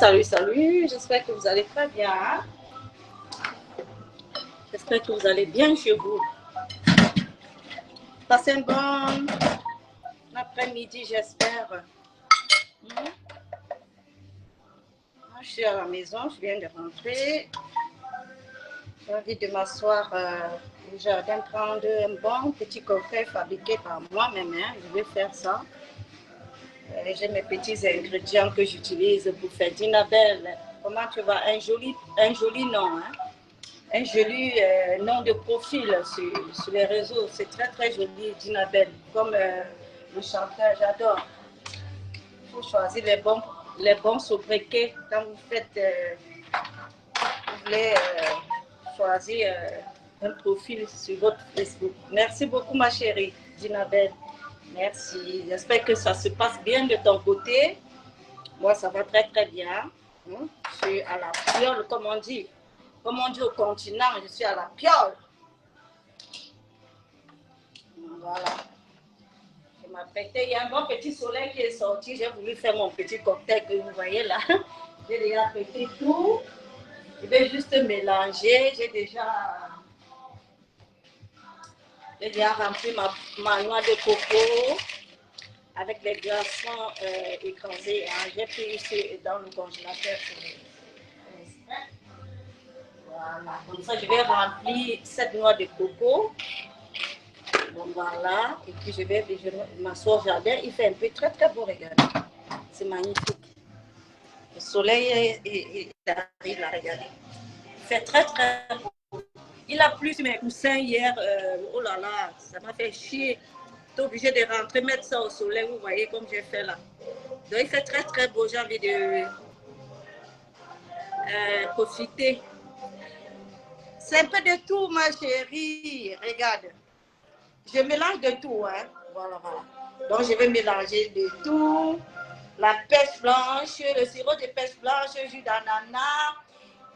Salut, salut. J'espère que vous allez très bien. J'espère que vous allez bien chez vous. Passez un bon après-midi, j'espère. Je suis à la maison, je viens de rentrer. J'ai envie de m'asseoir au jardin, prendre un bon petit cocktail fabriqué par moi-même. Je vais faire ça. J'ai mes petits ingrédients que j'utilise pour faire. Dinabelle, comment tu vas? Un joli nom, hein? Un joli nom de profil sur les réseaux. C'est très très joli, Dinabelle. Comme le chanteur, j'adore. Il faut choisir les bons sobriquets quand vous faites, vous voulez choisir un profil sur votre Facebook. Merci beaucoup ma chérie, Dinabelle. Merci. J'espère que ça se passe bien de ton côté. Moi, ça va très très bien. Je suis à la piole, comme on dit. Comme on dit au continent, je suis à la piole. Voilà. Je m'apprêtais. Il y a un bon petit soleil qui est sorti. J'ai voulu faire mon petit cocktail que vous voyez là. J'ai déjà apprêté tout. Je vais juste mélanger. J'ai déjà rempli ma noix de coco avec les glaçons écrasés. J'ai pris ici dans le congélateur. Voilà. Comme ça, je vais remplir cette noix de coco. Bon, voilà. Et puis, je vais m'asseoir au jardin. Il fait un peu très, très beau, regardez. C'est magnifique. Le soleil arrive là, regardez. Il fait très, très beau. Il a plu sur mes coussins hier. Oh là là, ça m'a fait chier. J'étais obligée de rentrer, mettre ça au soleil, vous voyez, comme j'ai fait là. Donc, il fait très, très beau. J'ai envie de profiter. C'est un peu de tout, ma chérie. Regarde. Je mélange de tout, hein. Voilà, voilà. Donc, je vais mélanger de tout. La pêche blanche, le sirop de pêche blanche, jus d'ananas.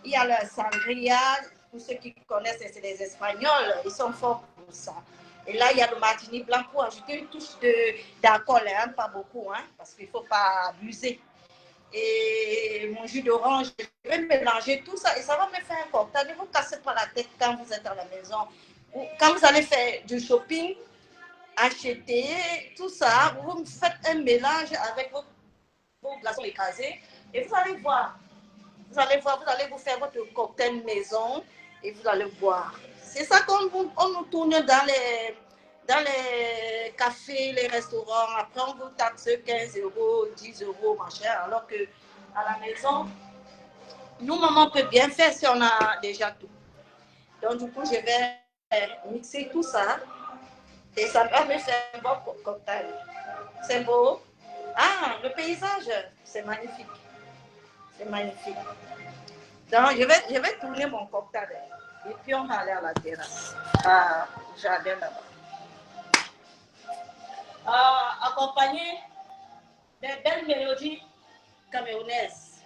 Il y a le sangria. Pour ceux qui connaissent, c'est les Espagnols. Ils sont forts pour ça. Et là, il y a le martini blanc pour ajouter une touche d'alcool, hein, pas beaucoup, hein, parce qu'il ne faut pas abuser. Et mon jus d'orange, je vais mélanger tout ça et ça va me faire un cocktail. Ne vous cassez pas la tête quand vous êtes à la maison. Quand vous allez faire du shopping, acheter tout ça, vous faites un mélange avec vos glaçons écrasés et vous allez voir. Vous allez voir, vous allez vous faire votre cocktail maison et vous allez voir. C'est ça qu'on nous tourne dans les cafés, les restaurants. Après, on vous taxe 15 euros, 10 euros, machin. Alors que à la maison, nous, maman peut bien faire si on a déjà tout. Donc, du coup, je vais mixer tout ça. Et ça va me faire un bon cocktail. C'est beau. Ah, le paysage, c'est magnifique. C'est magnifique. Donc, je vais tourner mon cocktail. Et puis, on va aller à la terrasse. Au jardin là-bas. Accompagné des belles mélodies camerounaises.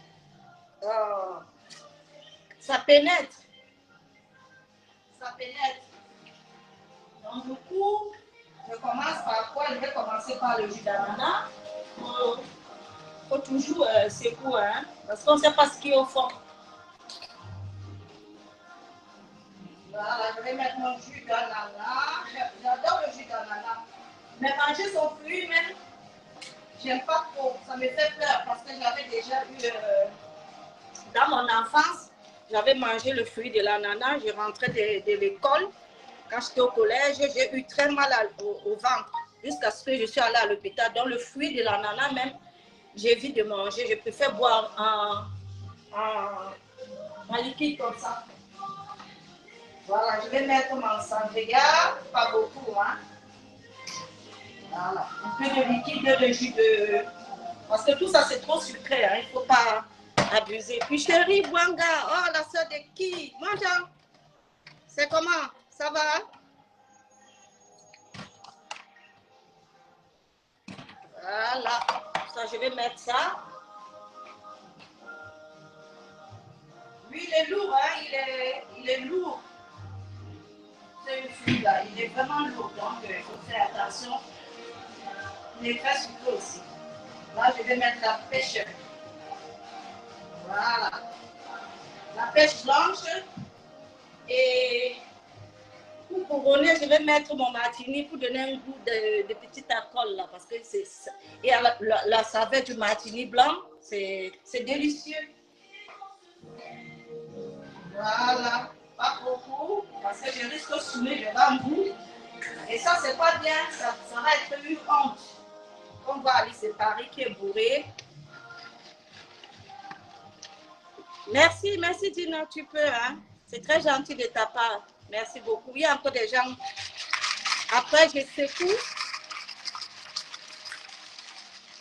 Ça pénètre. Ça pénètre. Donc, du coup, je commence par quoi? Je vais commencer par le jus d'ananas. Il faut toujours secouer, hein, parce qu'on ne sait pas ce qui est au fond. Voilà, je vais mettre mon jus d'ananas. J'adore le jus d'ananas. Mais manger son fruit, même, j'aime pas trop. Ça me fait peur parce que j'avais déjà eu, dans mon enfance, j'avais mangé le fruit de l'ananas. Je rentrais de l'école. Quand j'étais au collège, j'ai eu très mal au ventre jusqu'à ce que je suis allée à l'hôpital. Donc, le fruit de l'ananas, même, j'évite de manger. Je préfère boire en liquide comme ça. Voilà, je vais mettre mon sangria, pas beaucoup, hein. Voilà, un peu de liquide, de jus de... Parce que tout ça, c'est trop sucré, hein. Il ne faut pas abuser. Puis, chérie Bouanga, oh, la soeur de qui? Mange. C'est comment? Ça va? Voilà, ça, je vais mettre ça. Lui, il est lourd, hein, il est lourd. Celui-là, il est vraiment lourd, donc il faut faire attention. Il est très sucré aussi. Là, je vais mettre la pêche. pêche blanche. Et pour couronner, je vais mettre mon martini pour donner un goût de petit alcool là, parce que c'est et la saveur du martini blanc, c'est délicieux. Voilà, pas beaucoup, parce que je risque de saouler devant vous. Et ça, c'est pas bien, ça va être une honte. On va aller séparer qui est bourré. Merci, merci Dina, tu peux, hein. C'est très gentil de ta part. Merci beaucoup. Il y a encore des gens. Après, je secoue.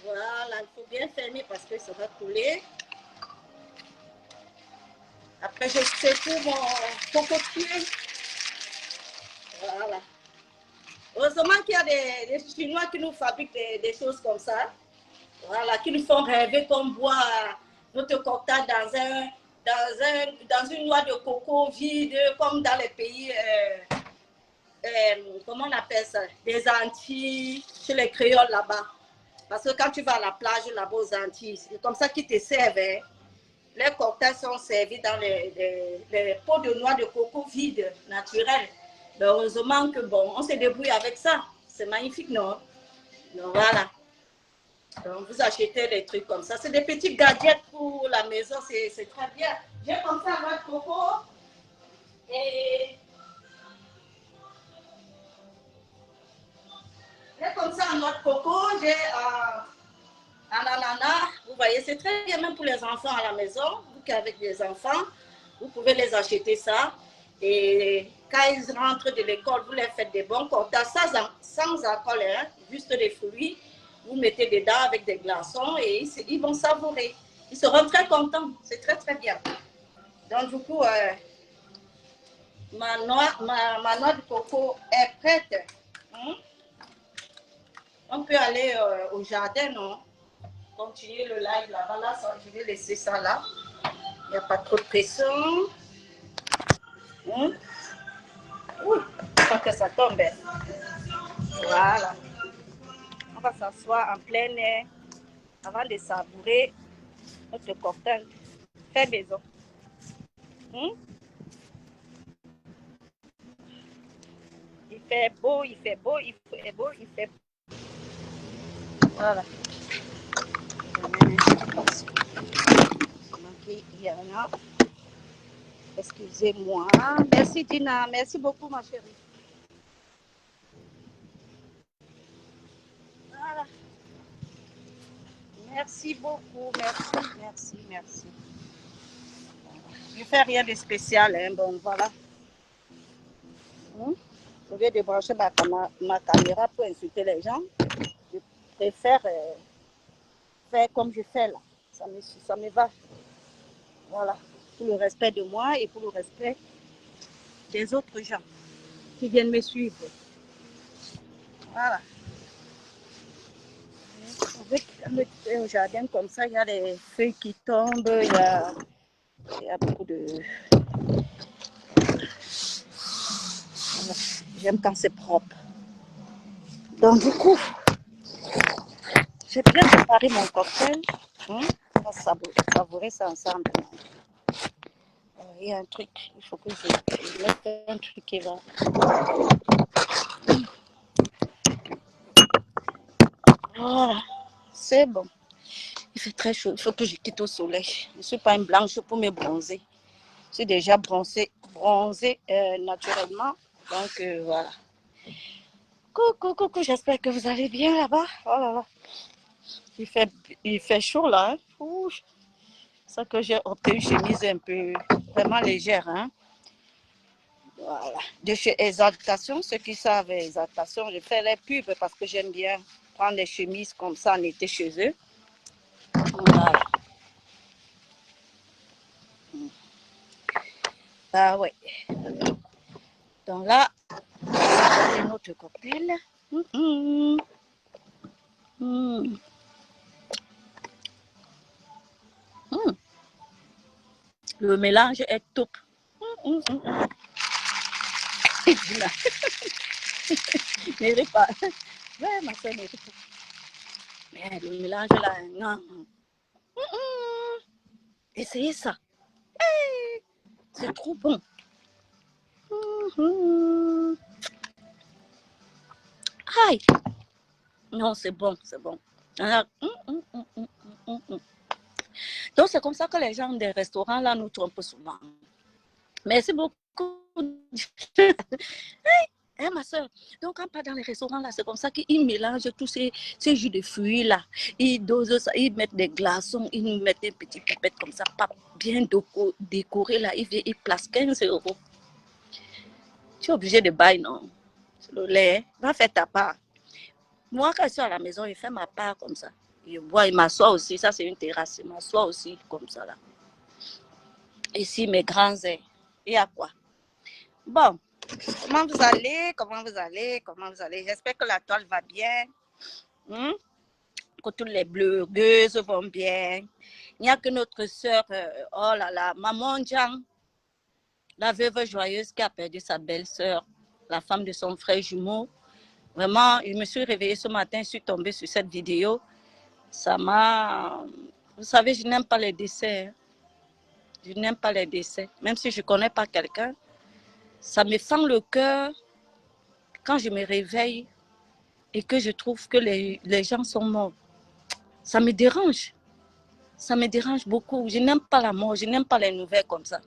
Voilà, il faut bien fermer parce que ça va couler. Après, je secoue mon cocotier. Voilà. Heureusement qu'il y a des Chinois qui nous fabriquent des choses comme ça. Voilà, qui nous font rêver qu'on boit notre cocktail dans une noix de coco vide, comme dans les pays, comment on appelle ça, des Antilles, chez les créoles là-bas. Parce que quand tu vas à la plage là-bas aux Antilles, c'est comme ça qu'ils te servent. Hein. Les cocktails sont servis dans les pots de noix de coco vides, naturels. Mais heureusement que bon, on se débrouille avec ça. C'est magnifique, non? Donc voilà. Donc vous achetez des trucs comme ça. C'est des petits gadgets pour la maison, c'est très bien. J'ai comme ça noix de coco et j'ai comme ça noix de coco, j'ai un ananas. Vous voyez, c'est très bien même pour les enfants à la maison. Vous qui avez des enfants, vous pouvez les acheter ça. Et quand ils rentrent de l'école, vous leur faites des bons cocktails sans alcool, hein, juste des fruits. Vous mettez dedans avec des glaçons et ils vont savourer. Ils seront très contents. C'est très, très bien. Donc, du coup, ma noix de coco est prête. On peut aller au jardin, non? Continuer le live là-bas. Là, je vais laisser ça là. Il n'y a pas trop de pression. Oui, pas que ça tombe. Voilà. On va s'asseoir en plein air avant de savourer notre cocktail fait maison. Il fait beau, il fait beau, il fait beau, il fait beau. Voilà. Il y en a. Excusez-moi. Merci Dina. Merci beaucoup ma chérie. Voilà. Merci beaucoup. Merci. Je ne fais rien de spécial. Hein. Bon, voilà. Au lieu de brancher ma caméra pour insulter les gens, je préfère faire comme je fais là. Ça me va. Voilà. Pour le respect de moi et pour le respect des autres gens qui viennent me suivre. Voilà. Avec au jardin comme ça, il y a des feuilles qui tombent, il y a beaucoup de... J'aime quand c'est propre. Donc du coup, j'ai bien préparé mon cocktail. On va savourer ça ensemble. Il y a un truc, il faut que je mette un truc qui va... Voilà, c'est bon. Il fait très chaud, il faut que je quitte au soleil. Je ne suis pas une blanche pour me bronzer. Je suis déjà bronzée naturellement. Donc voilà. Coucou, j'espère que vous allez bien là-bas. Oh là là. Il fait chaud là. Hein. C'est ça que j'ai opté une chemise un peu vraiment légère. Hein. Voilà. De chez Exaltation, ceux qui savent Exaltation, je fais les pubs parce que j'aime bien prendre les chemises comme ça en été chez eux. Voilà. Ah ouais. Donc là, c'est notre cocktail. Le mélange est top. Ne ris pas. Ouais, ma soeur ne rit pas. Mais le mélange là, non. Essayez ça. Hey. C'est trop bon. Aïe. Non, c'est bon, c'est bon. Donc, c'est comme ça que les gens des restaurants, là, nous trompent souvent. Merci beaucoup. Hein, ma soeur. Donc, quand on part dans les restaurants, là, c'est comme ça qu'ils mélangent tous ces jus de fruits, là. Ils dosent ça, ils mettent des glaçons, ils nous mettent des petites pipettes comme ça, pas bien décorées, là. Ils placent 15 €. Tu es obligé de bailler, non? Le lait, va faire ta part. Moi, quand je suis à la maison, je fais ma part comme ça. Je bois, il m'assoit aussi, ça c'est une terrasse, il m'assoit aussi comme ça, là. Ici, mes grands airs. Il y a quoi? Bon. Comment vous allez? Comment vous allez? Comment vous allez? J'espère que la toile va bien. Que toutes les blogueuses vont bien. Il n'y a que notre soeur, oh là là, Maman Djang, la veuve joyeuse qui a perdu sa belle-sœur, la femme de son frère jumeau. Vraiment, je me suis réveillée ce matin, je suis tombée sur cette vidéo. Ça m'a... Vous savez, je n'aime pas les décès. Je n'aime pas les décès. Même si je ne connais pas quelqu'un, ça me fend le cœur quand je me réveille et que je trouve que les gens sont morts. Ça me dérange. Ça me dérange beaucoup. Je n'aime pas la mort, je n'aime pas les nouvelles comme ça.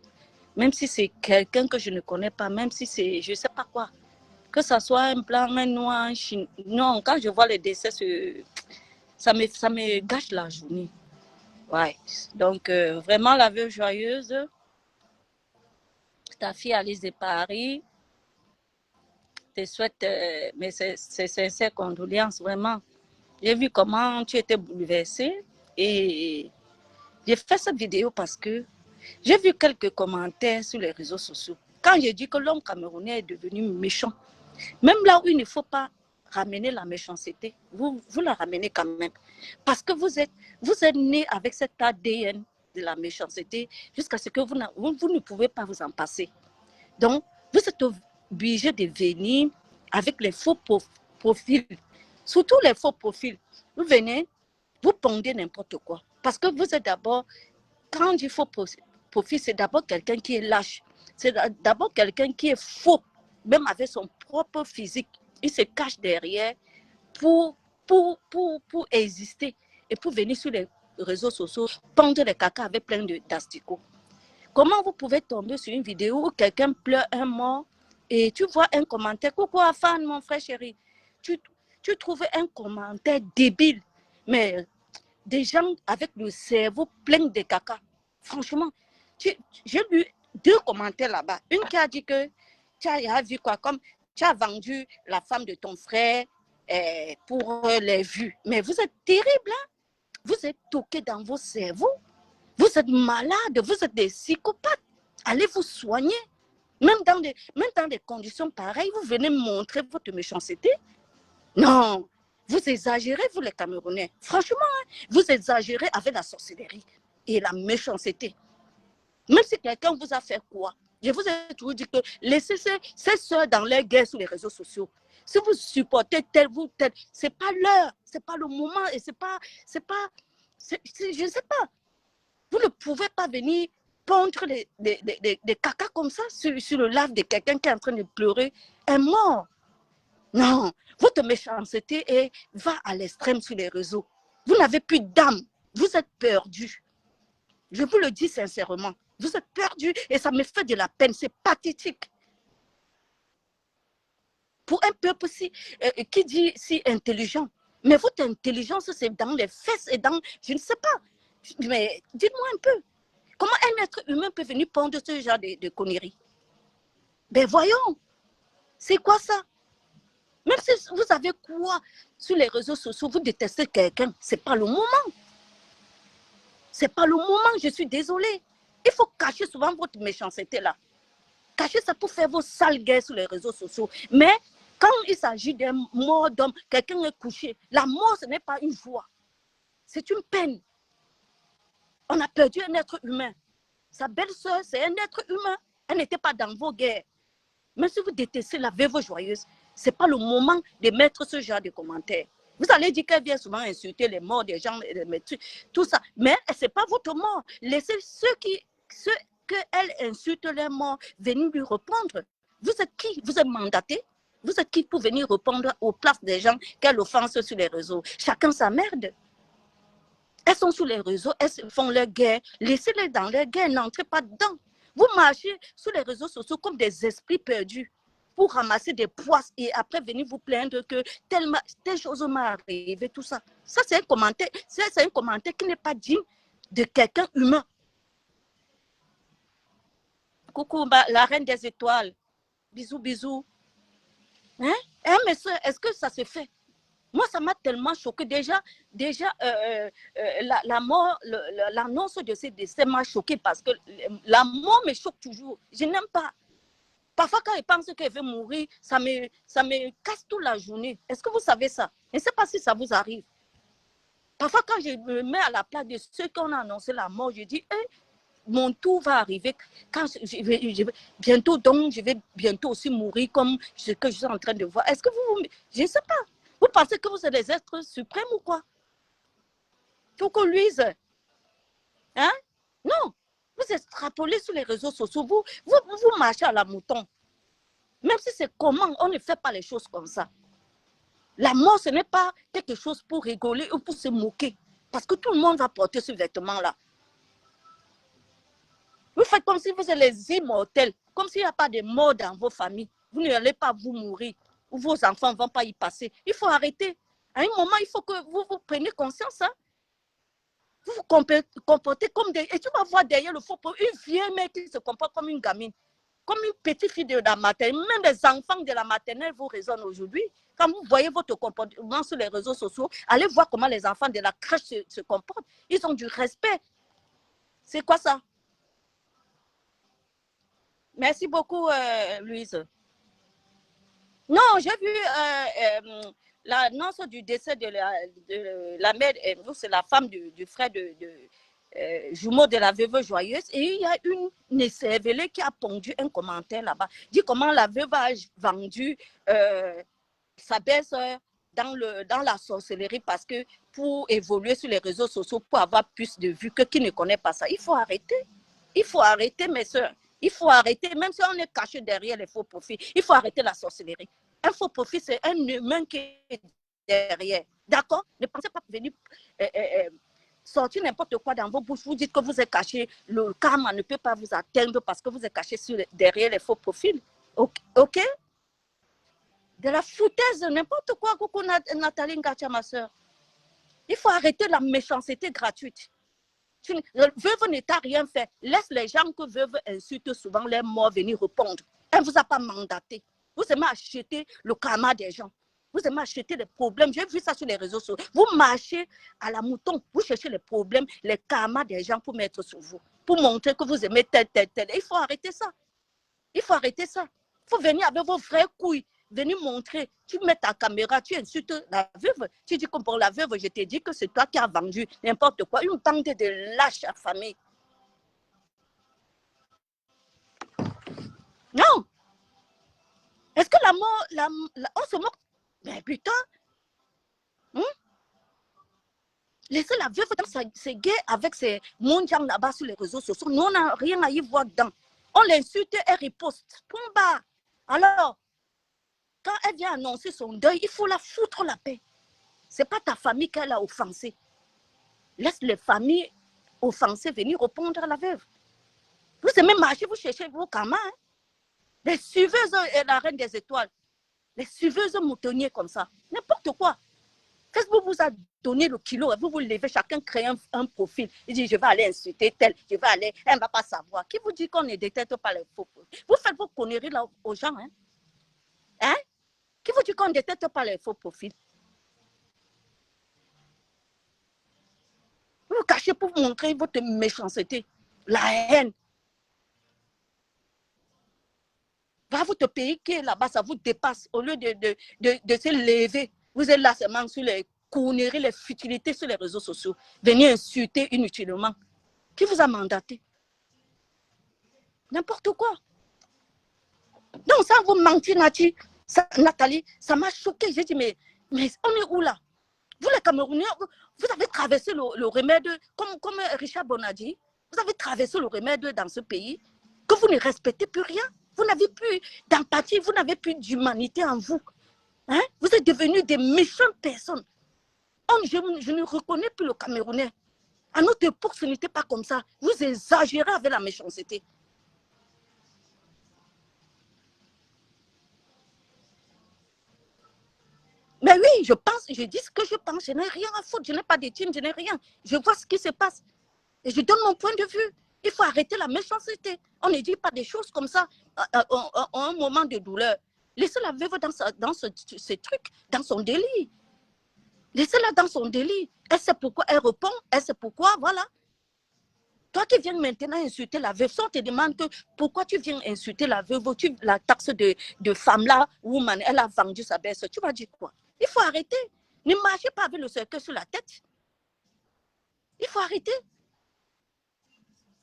Même si c'est quelqu'un que je ne connais pas, même si c'est je ne sais pas quoi. Que ça soit un blanc, un noir, un chinois. Non, quand je vois les décès, ça me gâche la journée. Ouais. Donc, vraiment, la veuve joyeuse, ta fille Alice de Paris, te souhaite mais c'est sincères condoléances, vraiment. J'ai vu comment tu étais bouleversée et j'ai fait cette vidéo parce que j'ai vu quelques commentaires sur les réseaux sociaux. Quand j'ai dit que l'homme camerounais est devenu méchant, même là où il ne faut pas ramener la méchanceté, vous la ramenez quand même. Parce que vous êtes né avec cet ADN de la méchanceté jusqu'à ce que vous ne pouvez pas vous en passer. Donc, vous êtes obligé de venir avec les faux profils. Surtout les faux profils. Vous venez, vous pondez n'importe quoi. Parce que vous êtes d'abord, quand il faut profil, c'est d'abord quelqu'un qui est lâche. C'est d'abord quelqu'un qui est faux, même avec son propre physique. Il se cache derrière pour exister et pour venir sur les réseaux sociaux, pendre les caca avec plein d'asticots. Comment vous pouvez tomber sur une vidéo où quelqu'un pleure un mort et tu vois un commentaire, coucou Afan, mon frère chéri, tu trouves un commentaire débile, mais des gens avec le cerveau plein de caca. Franchement, j'ai lu 2 commentaires là-bas. Une qui a dit que tu as vu quoi, comme tu as vendu la femme de ton frère pour les vues. Mais vous êtes terrible, hein? Vous êtes toqué dans vos cerveaux. Vous êtes malade, vous êtes des psychopathes. Allez vous soigner. Même dans des conditions pareilles, vous venez montrer votre méchanceté. Non, vous exagérez, vous les Camerounais. Franchement, hein, vous exagérez avec la sorcellerie et la méchanceté. Même si quelqu'un vous a fait quoi, je vous ai toujours dit que laissez ces soeurs dans les guerres sur les réseaux sociaux. Si vous supportez tel, c'est pas l'heure, c'est pas le moment et je ne sais pas. Vous ne pouvez pas venir pondre des caca comme ça sur le lave de quelqu'un qui est en train de pleurer un mort. Non, votre méchanceté va à l'extrême sur les réseaux. Vous n'avez plus d'âme. Vous êtes perdu. Je vous le dis sincèrement. Vous êtes perdu et ça me fait de la peine. C'est pathétique. Pour un peuple qui dit si intelligent. Mais votre intelligence, c'est dans les fesses et dans... Je ne sais pas. Mais dites-moi un peu. Comment un être humain peut venir pondre ce genre de conneries? Ben voyons. C'est quoi ça? Même si vous avez quoi sur les réseaux sociaux, vous détestez quelqu'un, ce n'est pas le moment. Ce n'est pas le moment, je suis désolée. Il faut cacher souvent votre méchanceté là. Cachez ça pour faire vos sales guerres sur les réseaux sociaux. Mais quand il s'agit d'un mort d'homme, quelqu'un est couché, la mort, ce n'est pas une joie. C'est une peine. On a perdu un être humain. Sa belle-sœur, c'est un être humain. Elle n'était pas dans vos guerres. Même si vous détestez la veuve joyeuse, ce n'est pas le moment de mettre ce genre de commentaires. Vous allez dire qu'elle vient souvent insulter les morts des gens, tout ça. Mais ce n'est pas votre mort. Laissez ceux qu'elle insulte les morts, venir lui répondre. Vous êtes qui? Vous êtes mandaté? Vous êtes qui pour venir répondre aux places des gens qu'elle offense sur les réseaux? Chacun sa merde. Elles sont sur les réseaux, elles font leur guerre. Laissez-les dans leur guerre, n'entrez pas dedans. Vous marchez sur les réseaux sociaux comme des esprits perdus pour ramasser des poisses et après venir vous plaindre que telle chose m'est arrivée, tout ça. Ça, c'est un commentaire, c'est un commentaire qui n'est pas digne de quelqu'un humain. Coucou, la reine des étoiles. Bisous, bisous. Hein? Mes soeurs, est-ce que ça se fait? Moi, ça m'a tellement choqué. Déjà la mort, l'annonce de ce décès m'a choqué parce que la mort me choque toujours. Je n'aime pas. Parfois, quand je pense qu'elle veut mourir, ça me casse toute la journée. Est-ce que vous savez ça? Je ne sais pas si ça vous arrive. Parfois, quand je me mets à la place de ceux qui ont annoncé la mort, je dis, hey, mon tour va arriver. Quand bientôt, donc, je vais bientôt aussi mourir comme ce que je suis en train de voir. Est-ce que vous... Je ne sais pas. Vous pensez que vous êtes des êtres suprêmes ou quoi? Coucou Louise. Hein? Non. Vous extrapolez sur les réseaux sociaux. Vous marchez à la mouton. Même si c'est comment, on ne fait pas les choses comme ça. La mort, ce n'est pas quelque chose pour rigoler ou pour se moquer. Parce que tout le monde va porter ce vêtement-là. Vous faites comme si vous êtes les immortels. Comme s'il n'y a pas de mort dans vos familles. Vous n'allez pas vous mourir. Ou vos enfants ne vont pas y passer. Il faut arrêter. À un moment, il faut que vous preniez conscience. Hein? Vous vous comportez comme des... Et tu vas voir derrière le faux une vieille mère qui se comporte comme une gamine. Comme une petite fille de la maternelle. Même les enfants de la maternelle vous raisonnent aujourd'hui. Quand vous voyez votre comportement sur les réseaux sociaux, allez voir comment les enfants de la crèche se comportent. Ils ont du respect. C'est quoi ça? Merci beaucoup, Louise. Non, j'ai vu l'annonce du décès de la mère, c'est la femme du frère jumeau de la veuve joyeuse. Et il y a une écervelée qui a pondu un commentaire là-bas. Dit comment la veuve a vendu sa belle-sœur dans la sorcellerie parce que pour évoluer sur les réseaux sociaux, pour avoir plus de vues que qui ne connaît pas ça. Il faut arrêter. Il faut arrêter, mes soeurs. Il faut arrêter, même si on est caché derrière les faux profils, il faut arrêter la sorcellerie. Un faux profil, c'est un humain qui est derrière. D'accord? Ne pensez pas venir sortir n'importe quoi dans vos bouches. Vous dites que vous êtes caché. Le karma ne peut pas vous atteindre parce que vous êtes caché derrière les faux profils. OK? De la foutaise, n'importe quoi. Coucou Nathalie Ngatia, ma soeur. Il faut arrêter la méchanceté gratuite. Veuve ne t'a rien fait. Laisse les gens que veuve insultent souvent les morts venir répondre. Elle ne vous a pas mandaté. Vous aimez acheter le karma des gens. Vous aimez acheter les problèmes. J'ai vu ça sur les réseaux sociaux. Vous marchez à la mouton. Vous cherchez les problèmes, les karmas des gens pour mettre sur vous. Pour montrer que vous aimez tel. Il faut arrêter ça. Il faut arrêter ça. Il faut venir avec vos vraies couilles. Venir montrer, tu mets ta caméra, tu insultes la veuve, tu dis que pour la veuve, je t'ai dit que c'est toi qui as vendu n'importe quoi, une bande de lâches affamés. Non. Est-ce que la mort, on se moque? Mais putain. Laissez la veuve dans ses guerres avec ses mondiales là-bas sur les réseaux sociaux. Nous, on n'a rien à y voir dedans. On l'insulte et riposte. Pumba. Alors, quand elle vient annoncer son deuil, il faut la foutre la paix. Ce n'est pas ta famille qu'elle a offensée. Laisse les familles offensées venir répondre à la veuve. Vous aimez marcher, vous cherchez vos karmas. Hein? Les suiveuses et la reine des étoiles. Les suiveuses moutonniers comme ça. N'importe quoi. Facebook vous a donné le kilo. Vous vous levez, chacun crée un profil. Il dit, je vais aller insulter tel, je vais aller, elle ne va pas savoir. Qui vous dit qu'on ne détecte pas les faux profils? Vous faites vos conneries là aux gens. Hein? Hein? Qui vous dit qu'on ne détecte pas les faux profils? Vous vous cachez pour montrer votre méchanceté, la haine. Va votre pays qui est là-bas, ça vous dépasse. Au lieu de se lever, vous êtes là seulement sur les conneries, les futilités sur les réseaux sociaux. Venez insulter inutilement. Qui vous a mandaté? N'importe quoi. Donc, ça vous mentir, Nathalie, ça m'a choqué. J'ai dit, mais on est où là? Vous, les Camerounais, vous avez traversé le remède, comme Richard Bonadi. Vous avez traversé le remède dans ce pays, que vous ne respectez plus rien. Vous n'avez plus d'empathie, vous n'avez plus d'humanité en vous. Hein? Vous êtes devenus des méchantes personnes. Je ne reconnais plus le Camerounais. À notre époque, ce n'était pas comme ça. Vous exagérez avec la méchanceté. Mais oui, je dis ce que je pense. Je n'ai rien à foutre, je n'ai pas d'éthique, je n'ai rien. Je vois ce qui se passe. Et je donne mon point de vue. Il faut arrêter la méchanceté. On ne dit pas des choses comme ça à un moment de douleur. Laissez la veuve dans ce truc, dans son délit. Laissez-la dans son délit. Elle sait pourquoi elle répond, elle sait pourquoi, voilà. Toi qui viens maintenant insulter la veuve, si on te demande que pourquoi tu viens insulter la veuve, la taxe de femme là, woman, elle a vendu sa baisse, tu vas dire quoi? Il faut arrêter. Ne marchez pas avec le cercueil sur la tête. Il faut arrêter.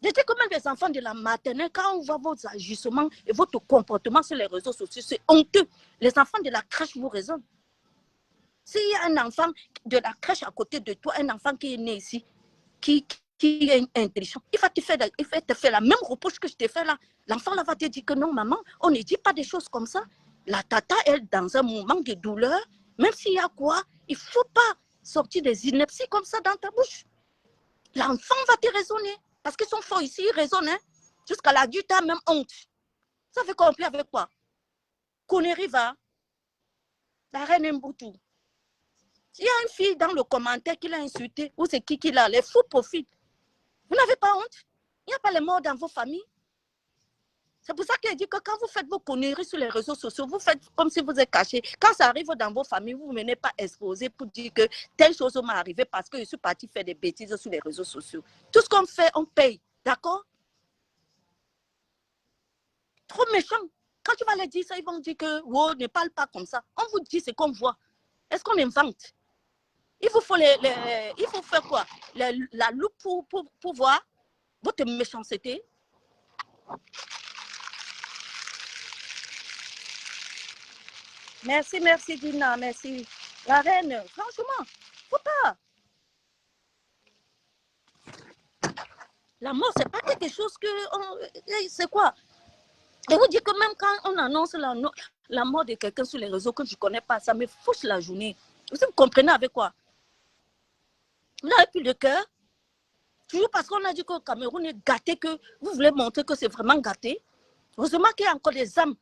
J'étais comme les enfants de la maternelle, quand on voit vos agissements et votre comportement sur les réseaux sociaux, c'est honteux. Les enfants de la crèche vous raisonnent. S'il y a un enfant de la crèche à côté de toi, un enfant qui est né ici, qui est intelligent, il va te faire la même reproche que je t'ai fait là. L'enfant là va te dire que non, maman, on ne dit pas des choses comme ça. La tata, elle, dans un moment de douleur, même s'il y a quoi, il ne faut pas sortir des inepties comme ça dans ta bouche. L'enfant va te raisonner. Parce qu'ils sont forts ici, ils raisonnent. Hein? Jusqu'à l'adulte a même honte. Ça fait compris avec quoi? Connerie va. La reine Mboutou. S'il y a une fille dans le commentaire qui l'a insulté, ou c'est qui l'a, les fous profitent. Vous n'avez pas honte? Il n'y a pas les morts dans vos familles. C'est pour ça qu'il dit que quand vous faites vos conneries sur les réseaux sociaux, vous faites comme si vous êtes caché. Quand ça arrive dans vos familles, vous ne venez pas exposer pour dire que telle chose m'est arrivée parce que je suis partie faire des bêtises sur les réseaux sociaux. Tout ce qu'on fait, on paye. D'accord? Trop méchant. Quand tu vas leur dire ça, ils vont dire que oh, ne parle pas comme ça. On vous dit ce qu'on voit. Est-ce qu'on invente? Il vous faut il faut faire quoi? La loupe pour voir votre méchanceté. Merci, merci Dina, merci. La reine, franchement, faut pas. La mort, c'est pas quelque chose que... C'est quoi? Et vous dites que même quand on annonce la mort de quelqu'un sur les réseaux que je ne connais pas, ça me fouche la journée. Vous comprenez avec quoi? Vous n'avez plus de cœur. Toujours parce qu'on a dit que le Cameroun est gâté, que vous voulez montrer que c'est vraiment gâté. Heureusement qu'il y a encore les âmes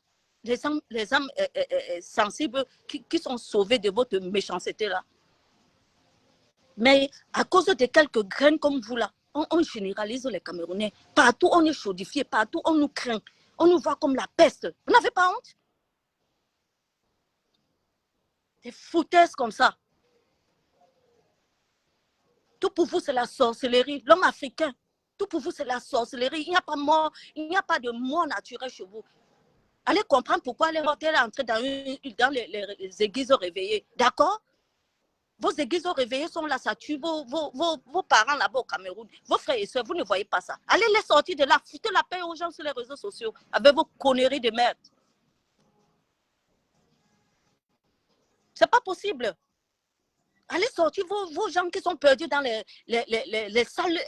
sensibles qui sont sauvées de votre méchanceté là. Mais à cause de quelques graines comme vous là, on généralise les Camerounais. Partout on est chaudifié, partout on nous craint. On nous voit comme la peste. Vous n'avez pas honte? Des foutaises comme ça. Tout pour vous, c'est la sorcellerie. L'homme africain, tout pour vous, c'est la sorcellerie. Il n'y a pas mort, il n'y a pas de mort naturelle chez vous. Allez comprendre pourquoi les mortels sont entrés dans les églises réveillées. D'accord? Vos églises réveillées sont là, ça tue vos parents là-bas au Cameroun. Vos frères et soeurs, vous ne voyez pas ça. Allez les sortir de là, foutez la paix aux gens sur les réseaux sociaux avec vos conneries de merde. C'est pas possible. Allez sortir vos gens qui sont perdus dans les salles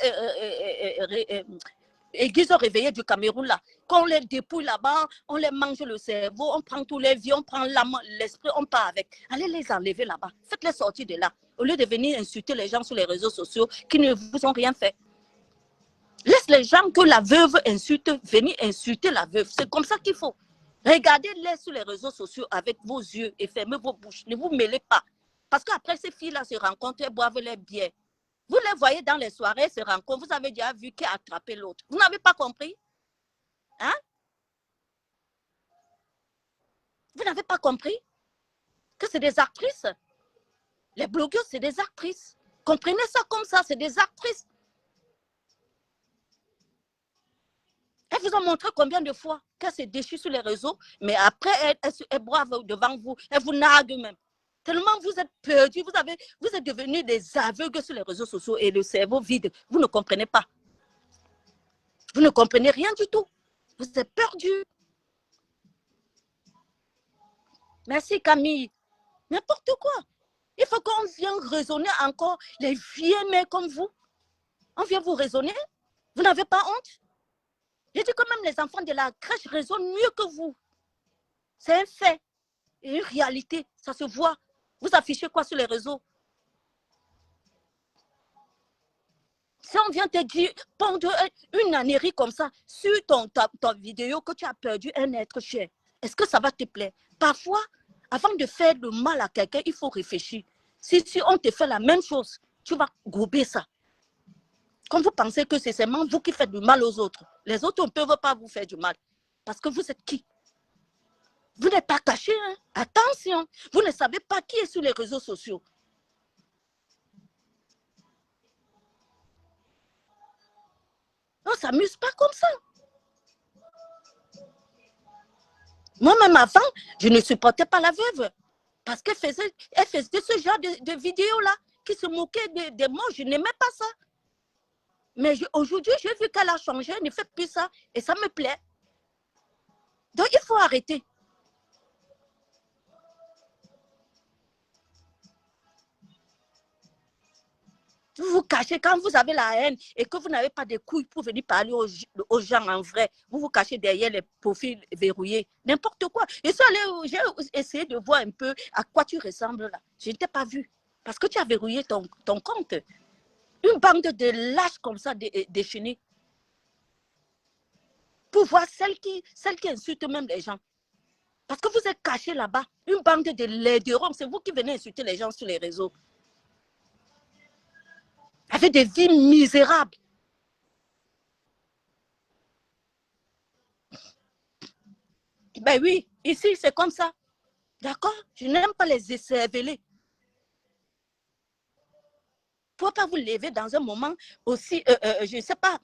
églises réveillées du Cameroun là. Quand on les dépouille là-bas, on les mange le cerveau, on prend tous les vies, on prend l'esprit, on part avec. Allez les enlever là-bas. Faites-les sortir de là. Au lieu de venir insulter les gens sur les réseaux sociaux qui ne vous ont rien fait. Laisse les gens que la veuve insulte venir insulter la veuve. C'est comme ça qu'il faut. Regardez-les sur les réseaux sociaux avec vos yeux et fermez vos bouches. Ne vous mêlez pas. Parce qu'après, ces filles-là se rencontrent et boivent les bières. Vous les voyez dans les soirées, se rencontrent. Vous avez déjà vu qui a attrapé l'autre. Vous n'avez pas compris? Hein? Vous n'avez pas compris que c'est des actrices? Les blogueuses, c'est des actrices. Comprenez ça comme ça, c'est des actrices. Elles vous ont montré combien de fois qu'elles se déchirent sur les réseaux, mais après, elles boivent devant vous, elles vous narguent même. Tellement vous êtes perdus, vous êtes devenus des aveugles sur les réseaux sociaux et le cerveau vide. Vous ne comprenez pas. Vous ne comprenez rien du tout. Vous êtes perdus. Merci Camille. N'importe quoi. Il faut qu'on vienne raisonner encore les vieux mecs comme vous. On vient vous raisonner. Vous n'avez pas honte? J'ai dit que même les enfants de la crèche raisonnent mieux que vous. C'est un fait et une réalité. Ça se voit. Vous affichez quoi sur les réseaux? Si on vient te dire, pendant une ânerie comme ça, sur ta vidéo que tu as perdu un être cher, est-ce que ça va te plaire? Parfois, avant de faire le mal à quelqu'un, il faut réfléchir. Si on te fait la même chose, tu vas gober ça. Quand vous pensez que c'est seulement vous qui faites du mal aux autres, les autres ne peuvent pas vous faire du mal. Parce que vous êtes qui? Vous n'êtes pas caché, hein? Attention, vous ne savez pas qui est sur les réseaux sociaux. On ne s'amuse pas comme ça. Moi-même avant, je ne supportais pas la veuve. Parce qu'elle faisait ce genre de vidéos-là, qui se moquait de moi. Je n'aimais pas ça. Mais aujourd'hui, j'ai vu qu'elle a changé, elle ne fait plus ça. Et ça me plaît. Donc, il faut arrêter. Vous vous cachez quand vous avez la haine et que vous n'avez pas de couilles pour venir parler aux gens en vrai. Vous vous cachez derrière les profils verrouillés. N'importe quoi. Et ça, j'ai essayé de voir un peu à quoi tu ressembles là. Je ne t'ai pas vu. Parce que tu as verrouillé ton compte. Une bande de lâches comme ça déchaînés. Pour voir celle qui insulte même les gens. Parce que vous êtes cachés là-bas. Une bande de laiderons. C'est vous qui venez insulter les gens sur les réseaux. Avec des vies misérables. Ben oui, ici c'est comme ça. D'accord? Je n'aime pas les écervelés. Il ne faut pas vous lever dans un moment aussi, je ne sais pas,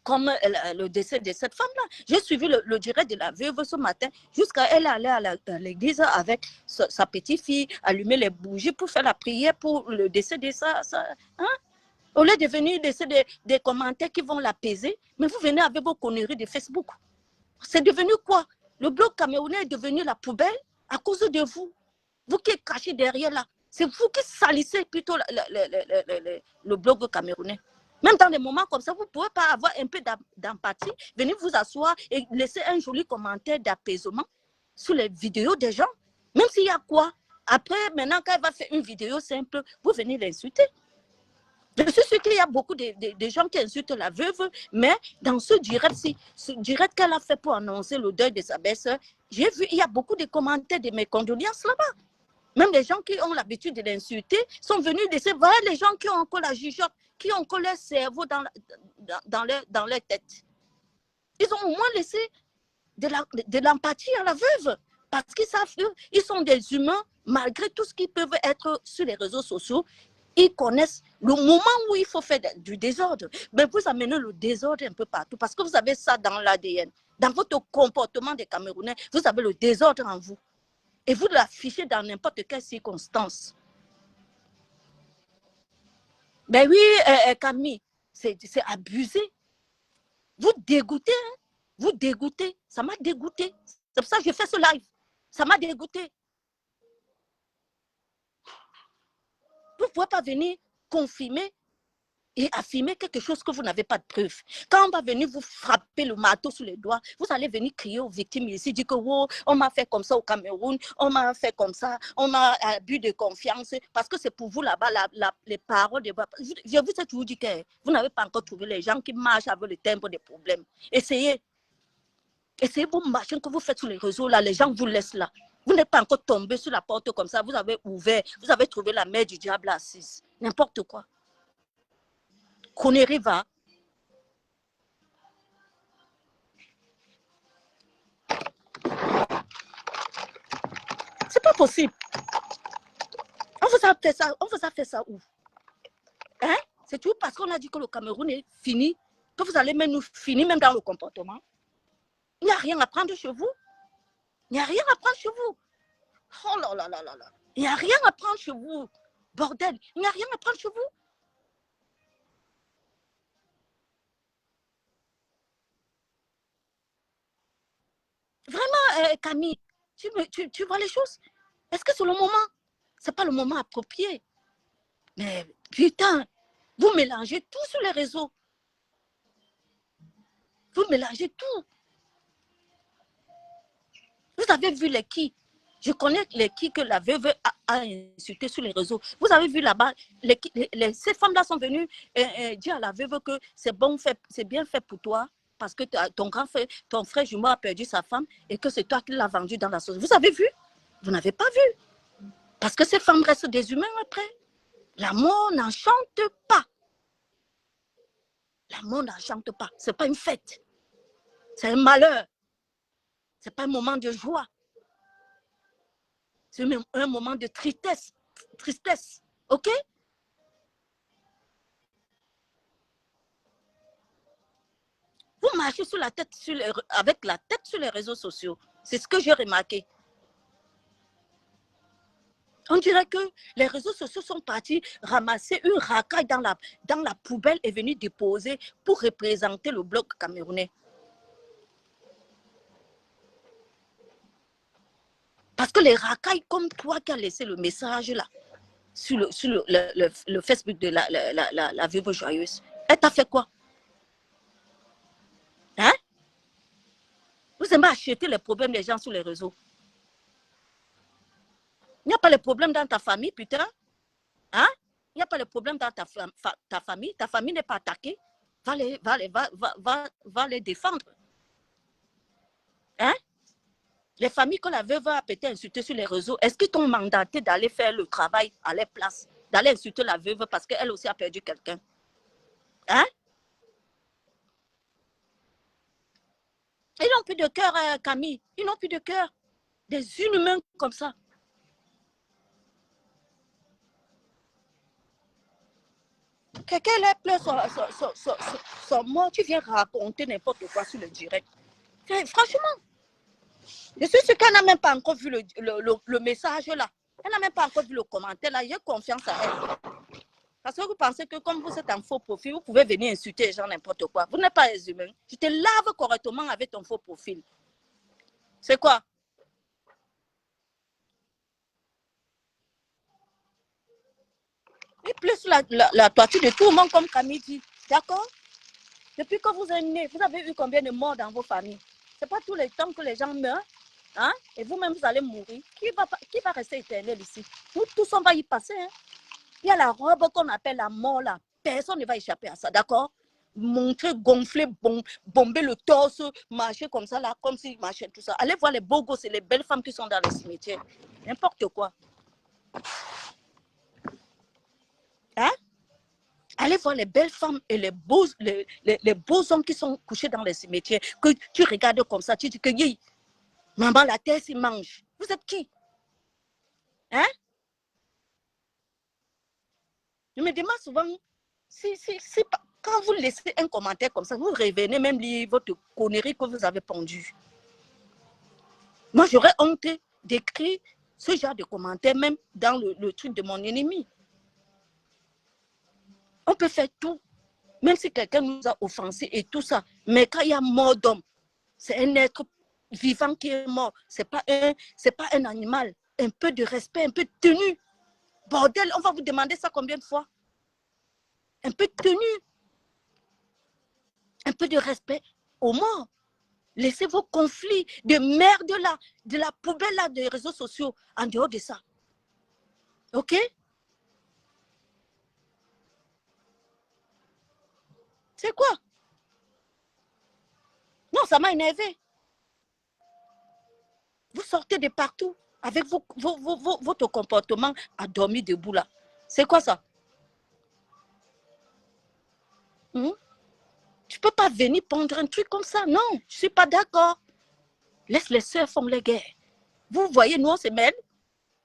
comme le décès de cette femme-là. J'ai suivi le direct de la veuve ce matin, jusqu'à elle aller à l'église avec sa petite-fille, allumer les bougies pour faire la prière pour le décès de ça. Hein? Au lieu de venir laisser des commentaires qui vont l'apaiser, mais vous venez avec vos conneries de Facebook. C'est devenu quoi? Le blog camerounais est devenu la poubelle à cause de vous. Vous qui êtes cachés derrière là. C'est vous qui salissez plutôt le blog camerounais. Même dans des moments comme ça, vous ne pouvez pas avoir un peu d'empathie, venir vous asseoir et laisser un joli commentaire d'apaisement sur les vidéos des gens. Même s'il y a quoi? Après, maintenant, quand elle va faire une vidéo simple, vous venez l'insulter. Je suis sûre qu'il y a beaucoup de gens qui insultent la veuve, mais dans ce direct qu'elle a fait pour annoncer le deuil de sa belle-sœur, j'ai vu, il y a beaucoup de commentaires de mes condoléances là-bas. Même les gens qui ont l'habitude de l'insulter sont venus laisser, voilà les gens qui ont encore la jugeote, qui ont encore leur cerveau dans leur tête. Ils ont au moins laissé de l'empathie à la veuve, parce qu'ils savent qu'ils sont des humains, malgré tout ce qu'ils peuvent être sur les réseaux sociaux. Ils connaissent le moment où il faut faire du désordre. Mais vous amenez le désordre un peu partout parce que vous avez ça dans l'ADN. Dans votre comportement des Camerounais, vous avez le désordre en vous. Et vous l'affichez dans n'importe quelle circonstance. Ben oui, Camille, c'est abusé. Vous dégoûtez, hein? Vous dégoûtez. Ça m'a dégoûté. C'est pour ça que je fais ce live. Ça m'a dégoûté. Vous ne pouvez pas venir confirmer et affirmer quelque chose que vous n'avez pas de preuve. Quand on va venir vous frapper le marteau sur les doigts, vous allez venir crier aux victimes ici, dire que oh, on m'a fait comme ça au Cameroun, on m'a fait comme ça, on m'a abus de confiance, parce que c'est pour vous là-bas les paroles de... Je vous ai toujours dit que vous n'avez pas encore trouvé les gens qui marchent avec le timbre des problèmes. Essayez vos machines que vous faites sur les réseaux, là, les gens vous laissent là. Vous n'êtes pas encore tombé sur la porte comme ça, vous avez ouvert, vous avez trouvé la mère du diable assise. N'importe quoi. Connerie va. C'est pas possible. On vous a fait ça où? Hein? C'est tout parce qu'on a dit que le Cameroun est fini, que vous allez même nous finir même dans le comportement. Il n'y a rien à prendre chez vous. Il n'y a rien à prendre chez vous. Oh là là là là là. Il n'y a rien à prendre chez vous. Bordel, il n'y a rien à prendre chez vous. Vraiment, Camille, tu vois les choses? Est-ce que c'est le moment? Ce n'est pas le moment approprié. Mais putain, vous mélangez tout sur les réseaux. Vous mélangez tout. Vous avez vu les qui? Je connais les qui que la veuve a insulté sur les réseaux. Vous avez vu là-bas, ces femmes-là sont venues dire à la veuve que c'est bon, c'est bien fait pour toi parce que ton frère jumeau a perdu sa femme et que c'est toi qui l'as vendu dans la sauce. Vous avez vu? Vous n'avez pas vu. Parce que ces femmes restent des humains après. La mort n'enchante pas. La mort n'enchante pas. Ce n'est pas une fête. C'est un malheur. Ce n'est pas un moment de joie. C'est un moment de tristesse. Tristesse. OK? Vous marchez sur la tête, avec la tête sur les réseaux sociaux. C'est ce que j'ai remarqué. On dirait que les réseaux sociaux sont partis ramasser une racaille dans la poubelle et venir déposer pour représenter le bloc camerounais. Parce que les racailles comme toi qui as laissé le message là, sur le Facebook de la veuve joyeuse, elle t'a fait quoi? Hein? Vous aimez acheter les problèmes des gens sur les réseaux. Il n'y a pas de problème dans ta famille, putain. Hein? Il n'y a pas de problème dans ta famille. Ta famille n'est pas attaquée. Va les défendre. Hein? Les familles que la veuve a peut-être insultées sur les réseaux, est-ce qu'ils t'ont mandaté d'aller faire le travail à leur place, d'aller insulter la veuve parce qu'elle aussi a perdu quelqu'un? Hein? Ils n'ont plus de cœur, Camille. Ils n'ont plus de cœur. Des inhumains comme ça. Quelqu'un leur pleure son mort, tu viens raconter n'importe quoi sur le direct. Franchement, je suis sûre qu'elle n'a même pas encore vu le message là. Elle n'a même pas encore vu le commentaire là. J'ai confiance à elle. Parce que vous pensez que comme vous êtes en faux profil, vous pouvez venir insulter les gens n'importe quoi. Vous n'êtes pas les humains. Je te lave correctement avec ton faux profil. C'est quoi? Et plus la toiture de tout le monde comme Camille dit. D'accord? Depuis que vous êtes nés, vous avez eu combien de morts dans vos familles? Ce n'est pas tous les temps que les gens meurent. Hein? Et vous-même, vous allez mourir. Qui va rester éternel ici? Nous tous, on va y passer. Hein? Il y a la robe qu'on appelle la mort là. Personne ne va échapper à ça, d'accord? Montrer, gonfler, bomber le torse, marcher comme ça là, comme s'ils marchaient tout ça. Allez voir les beaux gosses et les belles femmes qui sont dans les cimetières. N'importe quoi. Hein? Allez voir les belles femmes et les beaux hommes qui sont couchés dans les cimetières. Que tu regardes comme ça, tu dis que maman, la terre s'y mange. Vous êtes qui? Hein? Je me demande souvent, quand vous laissez un commentaire comme ça, vous revenez même lire votre connerie que vous avez pondue. Moi, j'aurais honte d'écrire ce genre de commentaire même dans le truc de mon ennemi. On peut faire tout, même si quelqu'un nous a offensés et tout ça. Mais quand il y a mort d'homme, c'est un être vivant qui est mort. C'est pas un animal. Un peu de respect, un peu de tenue. Bordel, on va vous demander ça combien de fois? Un peu de tenue. Un peu de respect aux morts. Laissez vos conflits de merde là, de la poubelle là des réseaux sociaux en dehors de ça. OK? C'est quoi? Non, ça m'a énervé. Vous sortez de partout avec votre comportement à dormir debout là. C'est quoi ça? Tu ne peux pas venir pondre un truc comme ça. Non, je ne suis pas d'accord. Laisse les sœurs faire les guerres. Vous voyez, nous, on se mêle.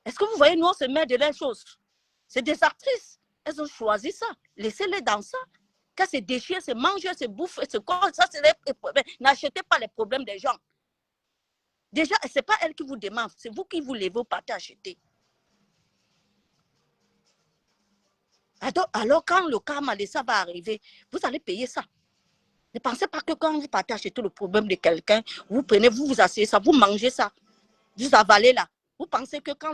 Est-ce que vous voyez, nous, on se mêle de leurs choses? C'est des actrices. Elles ont choisi ça. Laissez-les dans ça. Quand c'est déchiré, c'est manger, c'est bouffer, c'est quoi? Ça, c'est les problèmes. N'achetez pas les problèmes des gens. Déjà, ce n'est pas elle qui vous demande. C'est vous qui vous levez au parti acheter. Alors, quand le karma de ça va arriver, vous allez payer ça. Ne pensez pas que quand vous partez acheter le problème de quelqu'un, vous prenez, vous asseyez ça, vous mangez ça, vous avalez là. Vous pensez que quand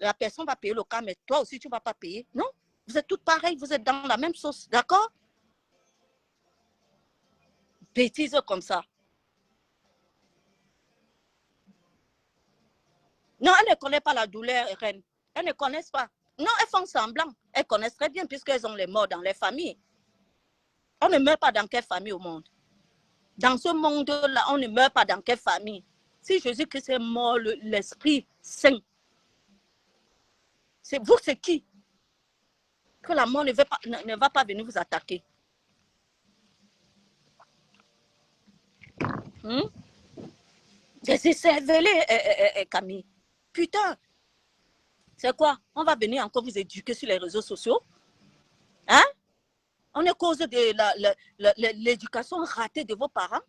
la personne va payer le karma, toi aussi tu ne vas pas payer? Non, vous êtes toutes pareilles, vous êtes dans la même sauce, d'accord? bêtises comme ça. Non, elles ne connaissent pas la douleur, reine. Elles ne connaissent pas. Non, elles font semblant. Elles connaissent très bien puisqu'elles ont les morts dans les familles. On ne meurt pas dans quelle famille au monde? Dans ce monde-là, on ne meurt pas dans quelle famille? Si Jésus-Christ est mort, l'Esprit Saint, c'est vous, c'est qui? Que la mort ne va pas venir vous attaquer. C'est cervelé, Camille. Putain, c'est quoi? On va venir encore vous éduquer sur les réseaux sociaux? Hein? On est cause de l'éducation ratée de vos parents?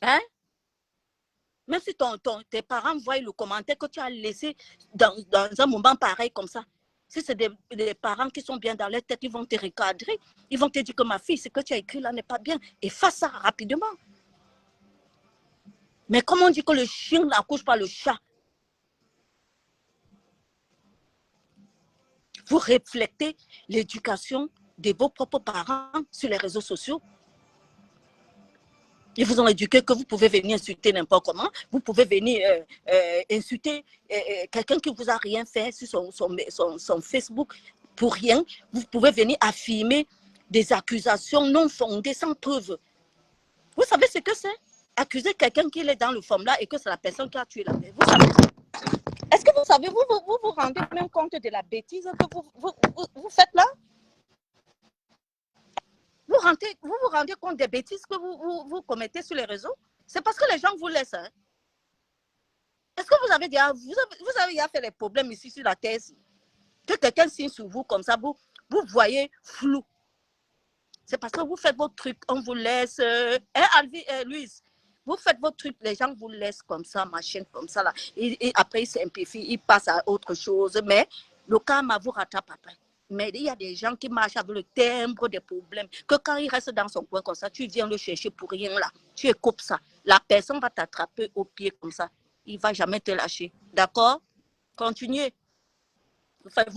Hein? Même si tes parents voient le commentaire que tu as laissé dans un moment pareil comme ça, si c'est des parents qui sont bien dans leur tête, ils vont te recadrer. Ils vont te dire que ma fille, ce que tu as écrit là n'est pas bien. Efface ça rapidement. Mais comme on dit que le chien n'accouche pas le chat, vous reflétez l'éducation de vos propres parents sur les réseaux sociaux. Ils vous ont éduqué que vous pouvez venir insulter n'importe comment. Vous pouvez venir insulter quelqu'un qui ne vous a rien fait sur son Facebook pour rien. Vous pouvez venir affirmer des accusations non fondées, sans preuve. Vous savez ce que c'est? Accuser quelqu'un qui est dans le forme-là et que c'est la personne qui a tué la personne. Vous savez? Est-ce que vous savez, vous rendez même compte de la bêtise que vous faites là? Vous vous rendez compte des bêtises que vous commettez sur les réseaux? C'est parce que les gens vous laissent. Hein? Est-ce que vous avez déjà fait les problèmes ici sur la terre? Que quelqu'un signe sur vous comme ça, vous voyez flou. C'est parce que vous faites vos trucs, on vous laisse. Louise, vous faites vos trucs, les gens vous laissent comme ça, machin, comme ça. Là. Et après, ils simplifient, ils passent à autre chose. Mais le karma vous rattrape après. Mais il y a des gens qui marchent avec le timbre des problèmes. Que quand il reste dans son coin comme ça, tu viens le chercher pour rien là. Tu écoutes ça. La personne va t'attraper au pied comme ça. Il ne va jamais te lâcher. D'accord? Continuez. Vous faites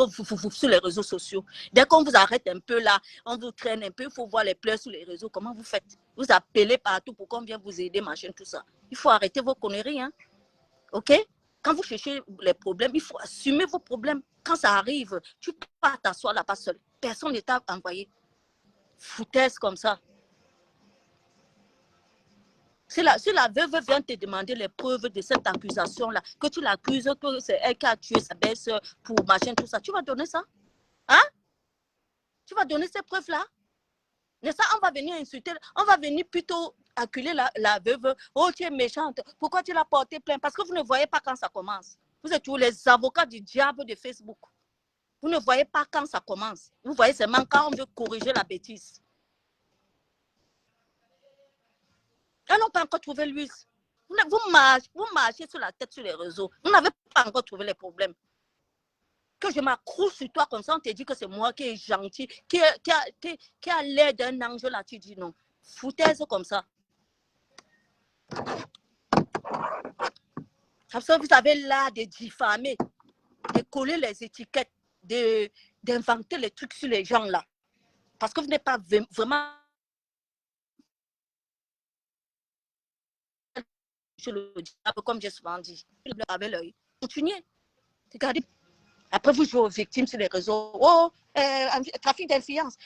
sur les réseaux sociaux. Dès qu'on vous arrête un peu là, on vous traîne un peu, il faut voir les pleurs sur les réseaux. Comment vous faites? Vous appelez partout pour qu'on vienne vous aider, machin, tout ça. Il faut arrêter vos conneries. Hein? OK? Quand vous cherchez les problèmes, il faut assumer vos problèmes. Quand ça arrive, tu ne peux pas t'asseoir là-bas seul. Personne ne t'a envoyé. Foutaise comme ça. Si la veuve vient te demander les preuves de cette accusation-là, que tu l'accuses que c'est elle qui a tué sa belle-sœur pour machin, tout ça, tu vas donner ça? Hein? Tu vas donner ces preuves-là? Mais ça, on va venir insulter, on va venir plutôt acculer la veuve. Oh, tu es méchante. Pourquoi tu l'as porté plainte? Parce que vous ne voyez pas quand ça commence. Vous êtes tous les avocats du diable de Facebook. Vous ne voyez pas quand ça commence. Vous voyez seulement quand on veut corriger la bêtise. Elles n'ont pas encore trouvé Louise. Vous marchez sur la tête sur les réseaux. Vous n'avez pas encore trouvé les problèmes. Que je m'accroche sur toi comme ça, on te dit que c'est moi qui est gentil, qui a l'air d'un ange là, tu dis non. Foutaise comme ça. Vous avez l'art de diffamer, de coller les étiquettes, d'inventer les trucs sur les gens là. Parce que vous n'êtes pas vraiment... Je le dis, comme j'ai souvent dit, avec l'œil. Continuez. Regardez. Après, vous jouez aux victimes sur les réseaux. Oh, trafic d'influence.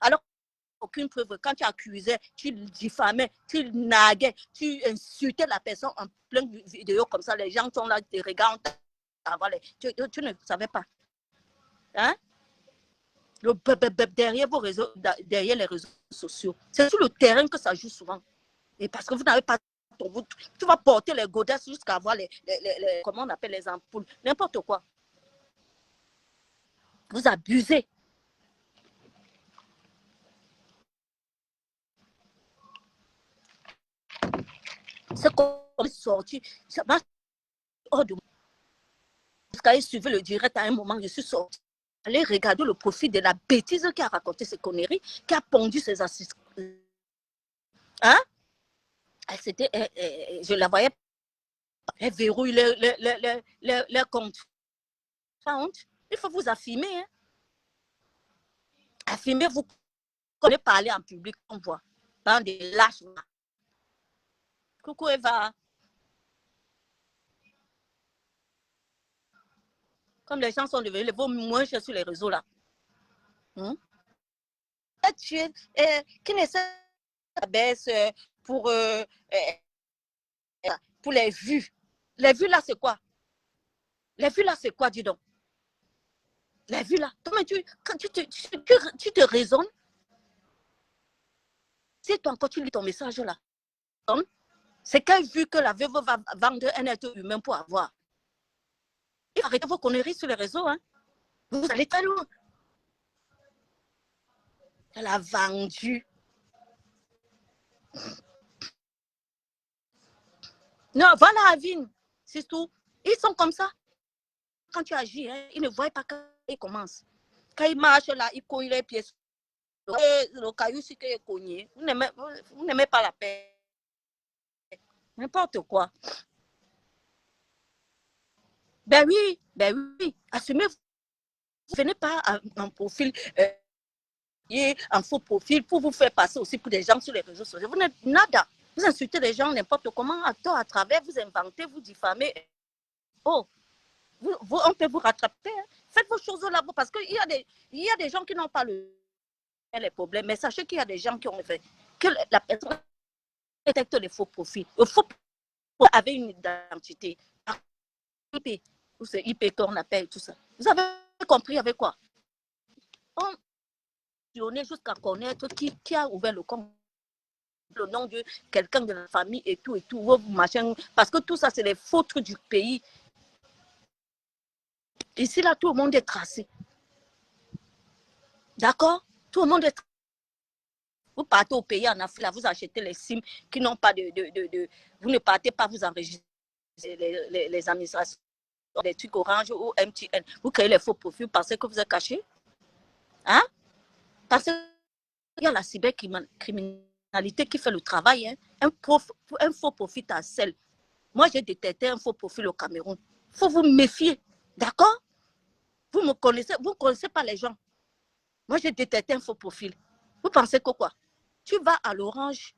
Alors, aucune preuve. Quand tu accusais, tu diffamais, tu naguais, tu insultais la personne en plein vidéo comme ça. Les gens sont là, te regardent. Tu ne savais pas. Hein? Derrière vos réseaux, derrière les réseaux sociaux. C'est sur le terrain que ça joue souvent. Et parce que vous n'avez pas... Tu vas porter les godasses jusqu'à avoir comment on appelle les ampoules. N'importe quoi. Vous abusez. C'est comme sorti. Ça va hors de moi. Parce que suivi le direct à un moment, je suis sortie. Allez regarder le profil de la bêtise qui a raconté ces conneries, qui a pondu ses assistants. Hein? Je la voyais. Elle verrouille les comptes. Il faut vous affirmer. Hein? Affirmez-vous qu'on est parlé en public, on voit. Dans des lâches. Coucou Eva. Comme les gens sont devenus les beaux moins chers sur les réseaux là. Qui n'essaie pas baisse pour les vues. Les vues là, c'est quoi? Les vues là, c'est quoi, dis donc? Les vues là. Comment tu te raisonnes? Si toi encore tu lis ton message là, c'est quelle vue que la veuve va vendre un être humain pour avoir? Et arrêtez vos conneries sur les réseaux, hein. Vous allez très loin. Elle a vendu. Non, voilà, Avine. C'est tout. Ils sont comme ça. Quand tu agis, hein, ils ne voient pas quand ils commencent. Quand ils marchent là, ils cognent les pieds. Le caillou, c'est qu'il est cogné. Vous n'aimez pas la paix. N'importe quoi. Ben oui. Assumez-vous. Vous ne venez pas en profil, en faux profil pour vous faire passer aussi pour des gens sur les réseaux sociaux. Vous n'êtes nada. Vous insultez les gens n'importe comment, à tort, à travers, vous inventez, vous diffamez. Oh, on peut vous rattraper. Hein. Faites vos choses là-bas parce qu'il y a des gens qui n'ont pas les problèmes. Mais sachez qu'il y a des gens qui ont fait que la personne détecte les faux profils. Le faux profil avait une identité. IP, ou c'est IP qu'on appelle tout ça. Vous avez compris avec quoi? On est jusqu'à connaître qui a ouvert le compte, le nom de quelqu'un de la famille et tout, machin. Parce que tout ça, c'est les fautes du pays. Ici, là, tout le monde est tracé. D'accord? Tout le monde est tracé. Vous partez au pays en Afrique, là, vous achetez les SIM qui n'ont pas vous ne partez pas vous enregistrer les administrations, les trucs Orange ou MTN. Vous créez les faux profils parce que vous êtes caché. Hein? Parce qu'il y a la cybercriminalité qui fait le travail. Hein? Un faux profil à sel. Moi, j'ai détecté un faux profil au Cameroun. Il faut vous méfier. D'accord? Vous ne connaissez pas les gens. Moi, j'ai détecté un faux profil. Vous pensez que quoi? Tu vas à l'Orange,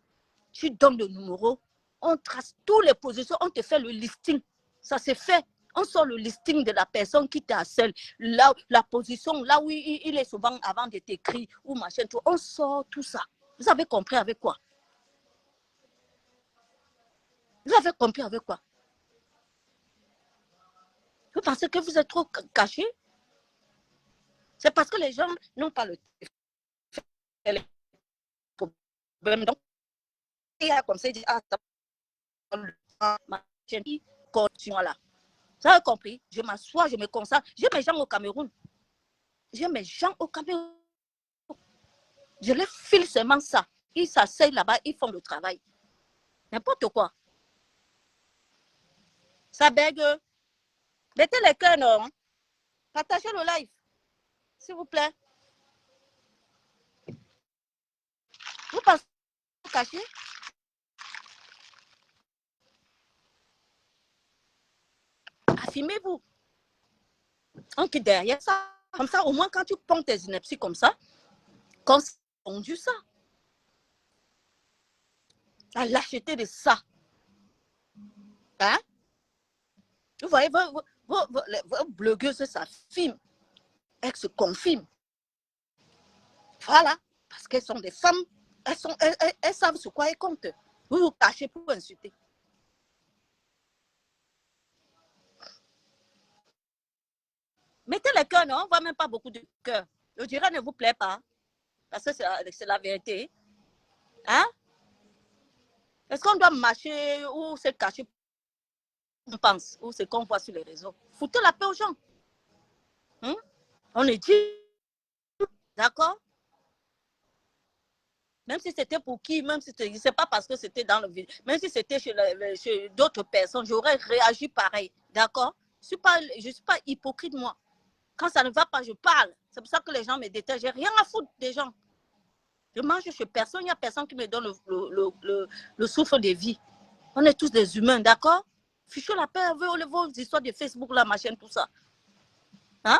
tu donnes le numéro, on trace toutes les positions, on te fait le listing. Ça c'est fait. On sort le listing de la personne qui t'harcèle, là, la position, là où il est souvent avant de t'écrire, ou machin, tout. On sort tout ça. Vous avez compris avec quoi? Vous avez compris avec quoi? Vous pensez que vous êtes trop caché? C'est parce que les gens n'ont pas le problème. Donc, il y a comme ça, il dit, continue là. Vous avez compris? Je m'assois, je me concentre. J'ai mes gens au Cameroun. Je les file seulement ça. Ils s'asseyent là-bas, ils font le travail. N'importe quoi. Ça bègue. Mettez les cœurs, non? Partagez le live. S'il vous plaît. Vous pensez cacher? Affirmez-vous. On quitte derrière ça. Comme ça, au moins, quand tu ponds tes inepties comme ça, quand c'est pondu ça, la lâcheté de ça. Hein? Vous voyez, vos blogueuses s'affirment. Elles se confirment. Voilà. Parce qu'elles sont des femmes. Elles savent sur quoi elles comptent. Vous vous cachez pour insulter. Mettez les cœurs, non? On ne voit même pas beaucoup de cœurs. Je dirais ne vous plaît pas. Parce que c'est la vérité. Hein? Est-ce qu'on doit marcher ou se cacher? On pense, ou ce qu'on voit sur les réseaux. Foutez la paix aux gens. Hein? On est dit. D'accord? Même si c'était pour qui, même si c'est pas parce que c'était dans le vide, même si c'était chez d'autres personnes, j'aurais réagi pareil. D'accord? Je ne suis pas hypocrite, moi. Quand ça ne va pas, je parle. C'est pour ça que les gens me détestent. J'ai rien à foutre des gens. Je mange chez personne. Il n'y a personne qui me donne le souffle de vie. On est tous des humains, d'accord? Fichez la paix avec vos histoires de Facebook, la machin, tout ça. Hein?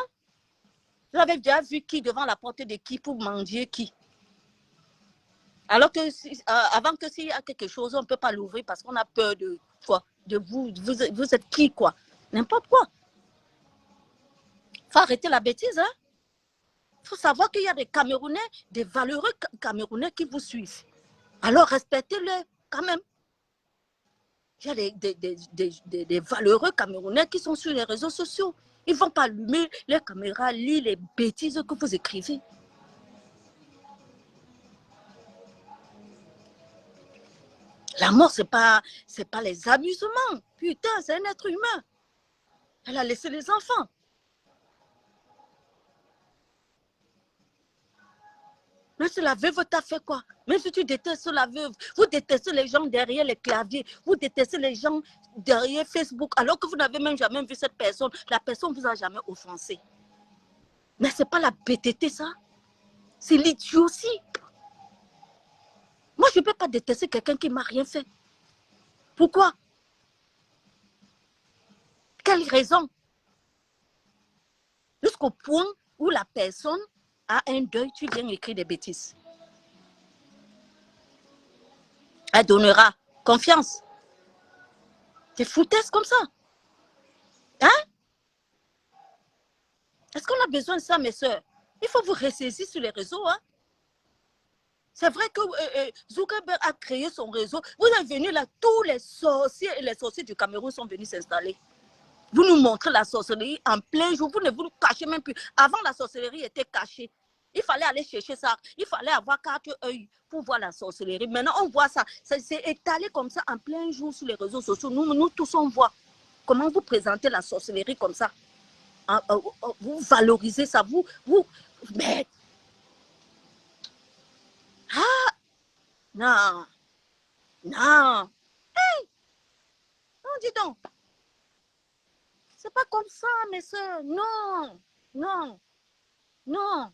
Vous avez déjà vu qui devant la porte de qui pour manger qui? Alors que avant que s'il y a quelque chose, on ne peut pas l'ouvrir parce qu'on a peur de quoi? De vous. Vous êtes qui, quoi? N'importe quoi. Il faut arrêter la bêtise, hein? Il faut savoir qu'il y a des Camerounais, des valeureux Camerounais qui vous suivent. Alors respectez-les quand même. Il y a des valeureux Camerounais qui sont sur les réseaux sociaux. Ils ne vont pas allumer les caméras, lire les bêtises que vous écrivez. La mort, ce n'est pas les amusements. Putain, c'est un être humain. Elle a laissé les enfants. Mais si la veuve t'a fait quoi? Même si tu détestes la veuve, vous détestez les gens derrière les claviers, vous détestez les gens derrière Facebook, alors que vous n'avez même jamais vu cette personne. La personne ne vous a jamais offensé. Mais ce n'est pas la bêteté, ça. C'est l'idiotie. Moi, je ne peux pas détester quelqu'un qui ne m'a rien fait. Pourquoi? Quelle raison? Jusqu'au point où la personne a un deuil, tu viens écrire des bêtises. Elle donnera confiance. T'es foutaise comme ça. Hein? Est-ce qu'on a besoin de ça, mes soeurs? Il faut vous ressaisir sur les réseaux. Hein? C'est vrai que Zuckerberg a créé son réseau. Vous êtes venus là, tous les sorciers et les sorciers du Cameroun sont venus s'installer. Vous nous montrez la sorcellerie en plein jour. Vous ne vous cachez même plus. Avant, la sorcellerie était cachée. Il fallait aller chercher ça. Il fallait avoir 4 œils pour voir la sorcellerie. Maintenant, on voit ça. C'est étalé comme ça en plein jour sur les réseaux sociaux. Nous tous, on voit comment vous présentez la sorcellerie comme ça. Vous valorisez ça. Mais... Ah! Non. Non. Hey! Non, dis donc. C'est pas comme ça, mes soeurs. Non. Non. Non.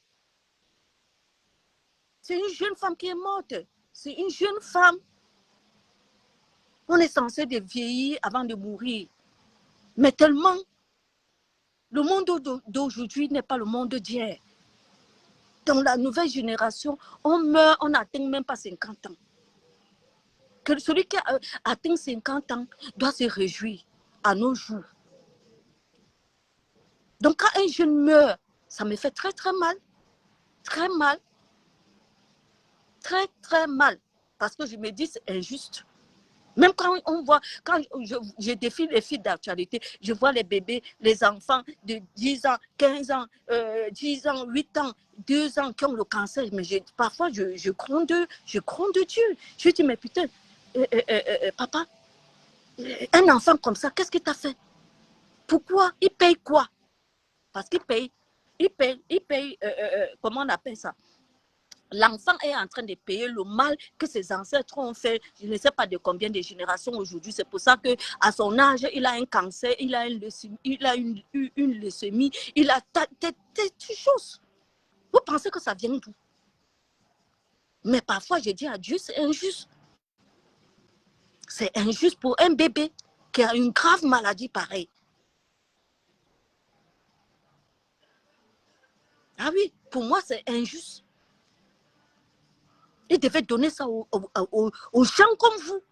C'est une jeune femme qui est morte. C'est une jeune femme. On est censé de vieillir avant de mourir. Mais tellement, le monde d'aujourd'hui n'est pas le monde d'hier. Dans la nouvelle génération, on meurt, on n'atteint même pas 50 ans. Que celui qui a atteint 50 ans doit se réjouir à nos jours. Donc quand un jeune meurt, ça me fait très très mal. Très mal. Très très mal. Parce que je me dis c'est injuste. Même quand on voit, quand je défile les fils d'actualité, je vois les bébés, les enfants de 10 ans, 15 ans, 10 ans, 8 ans, 2 ans qui ont le cancer. Mais parfois, je gronde de Dieu. Je dis, mais putain, papa, un enfant comme ça, qu'est-ce qu'il t'a fait? Pourquoi? Il paye quoi? Parce qu'il paye, comment on appelle ça? L'enfant est en train de payer le mal que ses ancêtres ont fait, je ne sais pas de combien de générations aujourd'hui. C'est pour ça qu'à son âge, il a un cancer, il a une leucémie, il a des choses. Vous pensez que ça vient d'où? Mais parfois, je dis à Dieu, c'est injuste. C'est injuste pour un bébé qui a une grave maladie pareille. Ah oui, pour moi, c'est injuste. Il devait donner ça aux gens comme vous,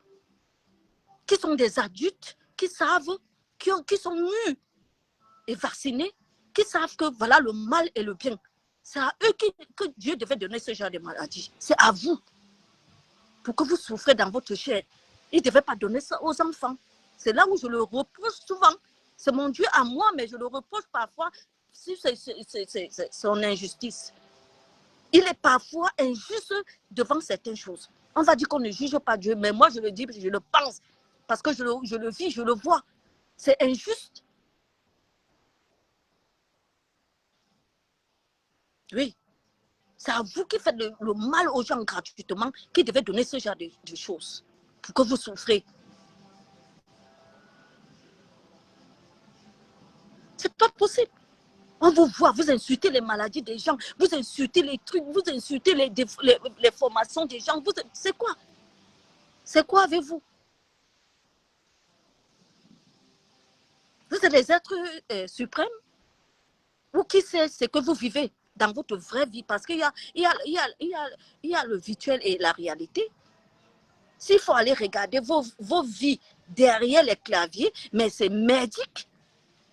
qui sont des adultes, qui savent, qui sont mûrs et vaccinés, qui savent que voilà le mal et le bien. C'est à eux que Dieu devait donner ce genre de maladie. C'est à vous. Pour que vous souffrez dans votre chair. Il ne devait pas donner ça aux enfants. C'est là où je le reproche souvent. C'est mon Dieu à moi, mais je le reproche parfois si c'est son injustice. Il est parfois injuste devant certaines choses. On va dire qu'on ne juge pas Dieu, mais moi je le dis, je le pense, parce que je le vis, je le vois. C'est injuste. Oui. C'est à vous qui faites le mal aux gens gratuitement, qui devez donner ce genre de choses pour que vous souffrez. C'est pas possible. On vous voit, vous insultez les maladies des gens, vous insultez les trucs, vous insultez les formations des gens. C'est quoi? C'est quoi avec vous? Vous êtes des êtres suprêmes? Ou qui sait ce que vous vivez? dans votre vraie vie, parce qu'il y a le virtuel et la réalité. S'il faut aller regarder vos vies derrière les claviers, mais c'est merdique.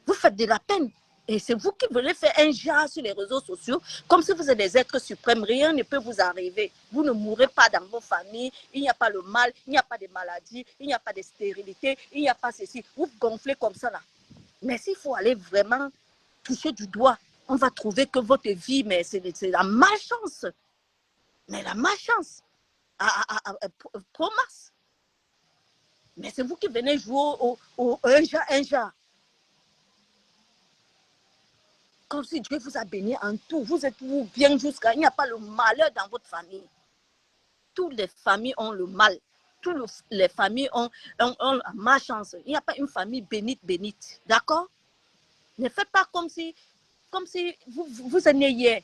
Vous faites de la peine. Et c'est vous qui venez faire un genre sur les réseaux sociaux, comme si vous êtes des êtres suprêmes. Rien ne peut vous arriver. Vous ne mourrez pas dans vos familles. Il n'y a pas le mal, il n'y a pas de maladie, il n'y a pas de stérilité, il n'y a pas ceci. Vous gonflez comme ça là. Mais s'il faut aller vraiment toucher du doigt, on va trouver que votre vie, mais c'est la malchance. Mais la malchance. Promas. Mais c'est vous qui venez jouer au un genre. Comme si Dieu vous a béni en tout. Vous êtes bien jusqu'à... Il n'y a pas le malheur dans votre famille. Toutes les familles ont le mal. Toutes les familles ont la malchance. Il n'y a pas une famille bénite. D'accord? Ne faites pas comme si vous êtes né hier.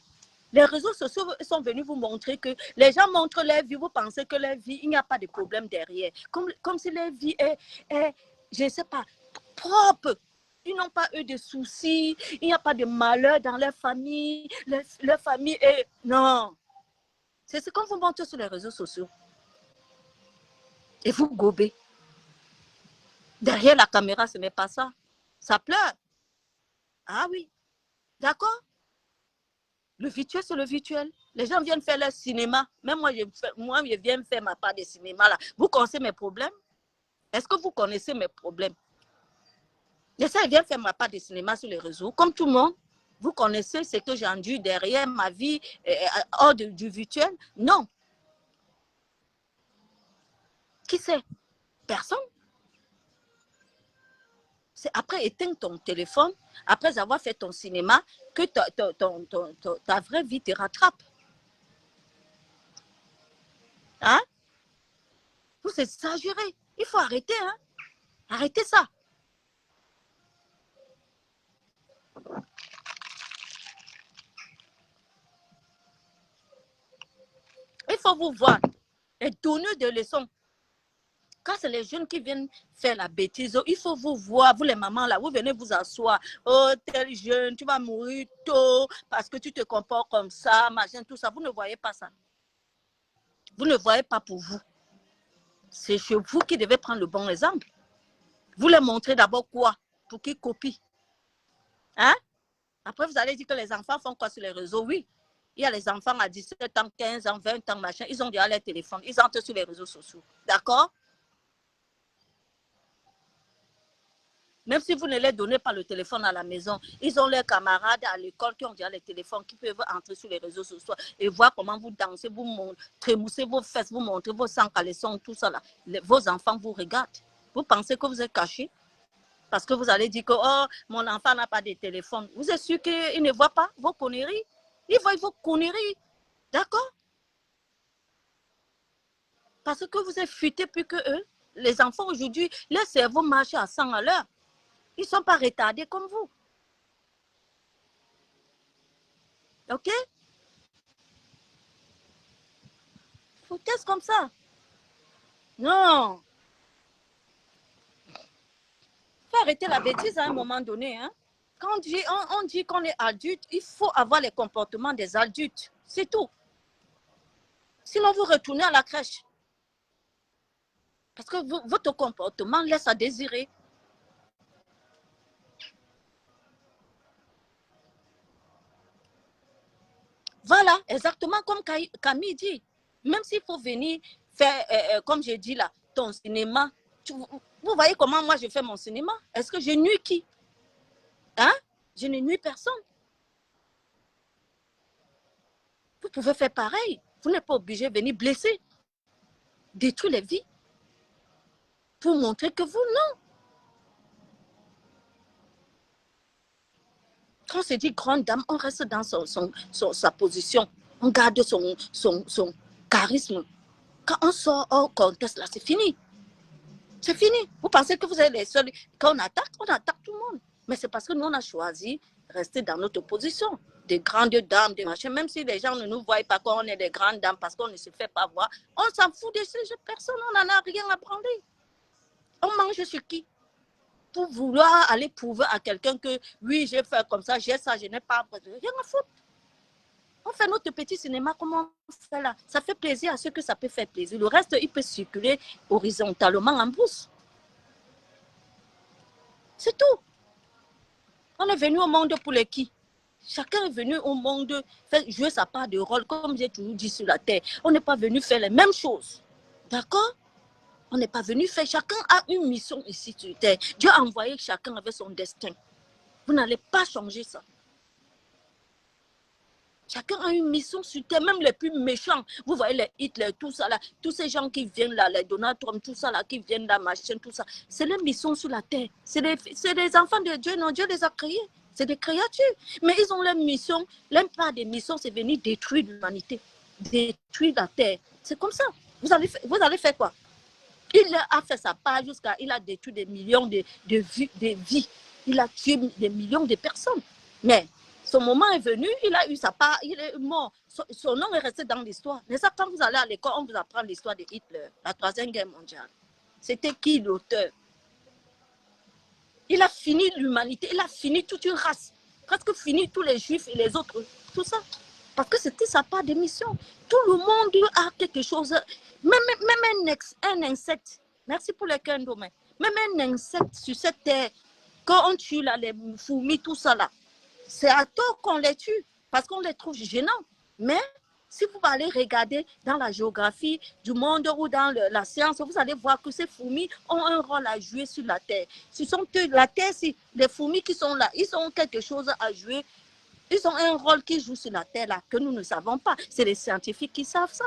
Les réseaux sociaux sont venus vous montrer que les gens montrent leur vie. Vous pensez que leur vie, il n'y a pas de problème derrière. Comme si leur vie est, je ne sais pas, propre. Ils n'ont pas eu de soucis, il n'y a pas de malheur dans leur famille, leur famille est... Non. C'est ce qu'on vous montre sur les réseaux sociaux. Et vous gobez. Derrière la caméra, ce n'est pas ça. Ça pleure. Ah oui. D'accord? Le virtuel, c'est le virtuel. Les gens viennent faire leur cinéma. Même moi, je viens faire ma part de cinéma là. Vous connaissez mes problèmes? Est-ce que vous connaissez mes problèmes? J'essaie de faire ma part de cinéma sur les réseaux, comme tout le monde. Vous connaissez ce que j'ai enduit derrière ma vie hors du virtuel? Non. Qui sait? Personne. C'est après éteindre ton téléphone, après avoir fait ton cinéma, que ta vraie vie te rattrape. Hein? Vous exagérez. Il faut arrêter. Hein? Arrêtez ça. Il faut vous voir et donner des leçons. Quand c'est les jeunes qui viennent faire la bêtise, il faut vous voir, vous les mamans là, vous venez vous asseoir. Oh, tel jeune, tu vas mourir tôt parce que tu te comportes comme ça, machin, tout ça. Vous ne voyez pas ça. Vous ne voyez pas pour vous. C'est chez vous qui devez prendre le bon exemple. Vous les montrez d'abord quoi? Pour qu'ils copient. Hein? Après, vous allez dire que les enfants font quoi sur les réseaux? Oui. Il y a les enfants à 17 ans, 15 ans, 20 ans, machin. Ils ont déjà leur téléphone. Ils entrent sur les réseaux sociaux. D'accord? Même si vous ne les donnez pas le téléphone à la maison, ils ont leurs camarades à l'école qui ont déjà les téléphones, qui peuvent entrer sur les réseaux sociaux et voir comment vous dansez, vous trémoussez vos fesses, vous montrez vos sangs caleçons, tout ça là. Vos enfants vous regardent. Vous pensez que vous êtes caché parce que vous allez dire que oh, mon enfant n'a pas de téléphone. Vous êtes sûr qu'il ne voit pas vos conneries? Il voit vos conneries. D'accord? Parce que vous êtes futés plus que eux. Les enfants aujourd'hui, leur cerveau marche à 100 à l'heure. Ils ne sont pas retardés comme vous. OK? Foutaise comme ça. Non. Il faut arrêter la bêtise à un moment donné. Hein? Quand on dit qu'on est adulte, il faut avoir les comportements des adultes. C'est tout. Sinon, vous retournez à la crèche. Parce que votre comportement laisse à désirer. Voilà, exactement comme Camille dit. Même s'il faut venir faire, comme j'ai dit là, ton cinéma. Vous voyez comment moi je fais mon cinéma? Est-ce que je nuis qui? Hein? Je ne nuis personne. Vous pouvez faire pareil. Vous n'êtes pas obligé de venir blesser, détruire les vies pour montrer que vous, non. Quand on se dit grande dame, on reste dans sa position. On garde son charisme. Quand on sort hors contexte, là, c'est fini. C'est fini. Vous pensez que vous êtes les seuls. Quand on attaque tout le monde. Mais c'est parce que nous, on a choisi de rester dans notre position. Des grandes dames, des machins. Même si les gens ne nous voient pas quand on est des grandes dames parce qu'on ne se fait pas voir, on s'en fout de ces personnes. On n'en a rien à prendre. On mange sur qui? Pour vouloir aller prouver à quelqu'un que oui, j'ai fait comme ça, j'ai ça, je n'ai pas rien à foutre. On fait notre petit cinéma comme on fait là. Ça fait plaisir à ceux que ça peut faire plaisir. Le reste, il peut circuler horizontalement en brousse. C'est tout. On est venu au monde pour les qui? Chacun est venu au monde faire jouer sa part de rôle, comme j'ai toujours dit sur la terre. On n'est pas venu faire les mêmes choses. D'accord? On n'est pas venu faire. Chacun a une mission ici sur terre. Dieu a envoyé chacun avec son destin. Vous n'allez pas changer ça. Chacun a une mission sur terre, même les plus méchants. Vous voyez les Hitler, tout ça là, tous ces gens qui viennent là, les Donald Trump, tout ça là, qui viennent là, machin, tout ça. C'est leur mission sur la terre. C'est des enfants de Dieu, non, Dieu les a créés. C'est des créatures. Mais ils ont leur mission. L'un part des missions, c'est venir détruire l'humanité, détruire la terre. C'est comme ça. Vous allez faire quoi? Il a fait sa part jusqu'à, il a détruit des millions de vies. Il a tué des millions de personnes. Mais son moment est venu, il a eu sa part, il est mort. Son nom est resté dans l'histoire. Mais ça, quand vous allez à l'école, on vous apprend l'histoire de Hitler, la Troisième Guerre mondiale. C'était qui l'auteur? Il a fini l'humanité, il a fini toute une race. Presque fini tous les juifs et les autres, tout ça. Parce que c'était sa part d'émission. Tout le monde a quelque chose. Même un insecte. Merci pour les candles. Même un insecte sur cette terre, quand on tue là, les fourmis, tout ça là, c'est à tort qu'on les tue, parce qu'on les trouve gênants. Mais si vous allez regarder dans la géographie du monde ou dans la science, vous allez voir que ces fourmis ont un rôle à jouer sur la terre. Ce sont la terre, les fourmis qui sont là, ils ont quelque chose à jouer. Ils ont un rôle qui joue sur la terre là, que nous ne savons pas. C'est les scientifiques qui savent ça.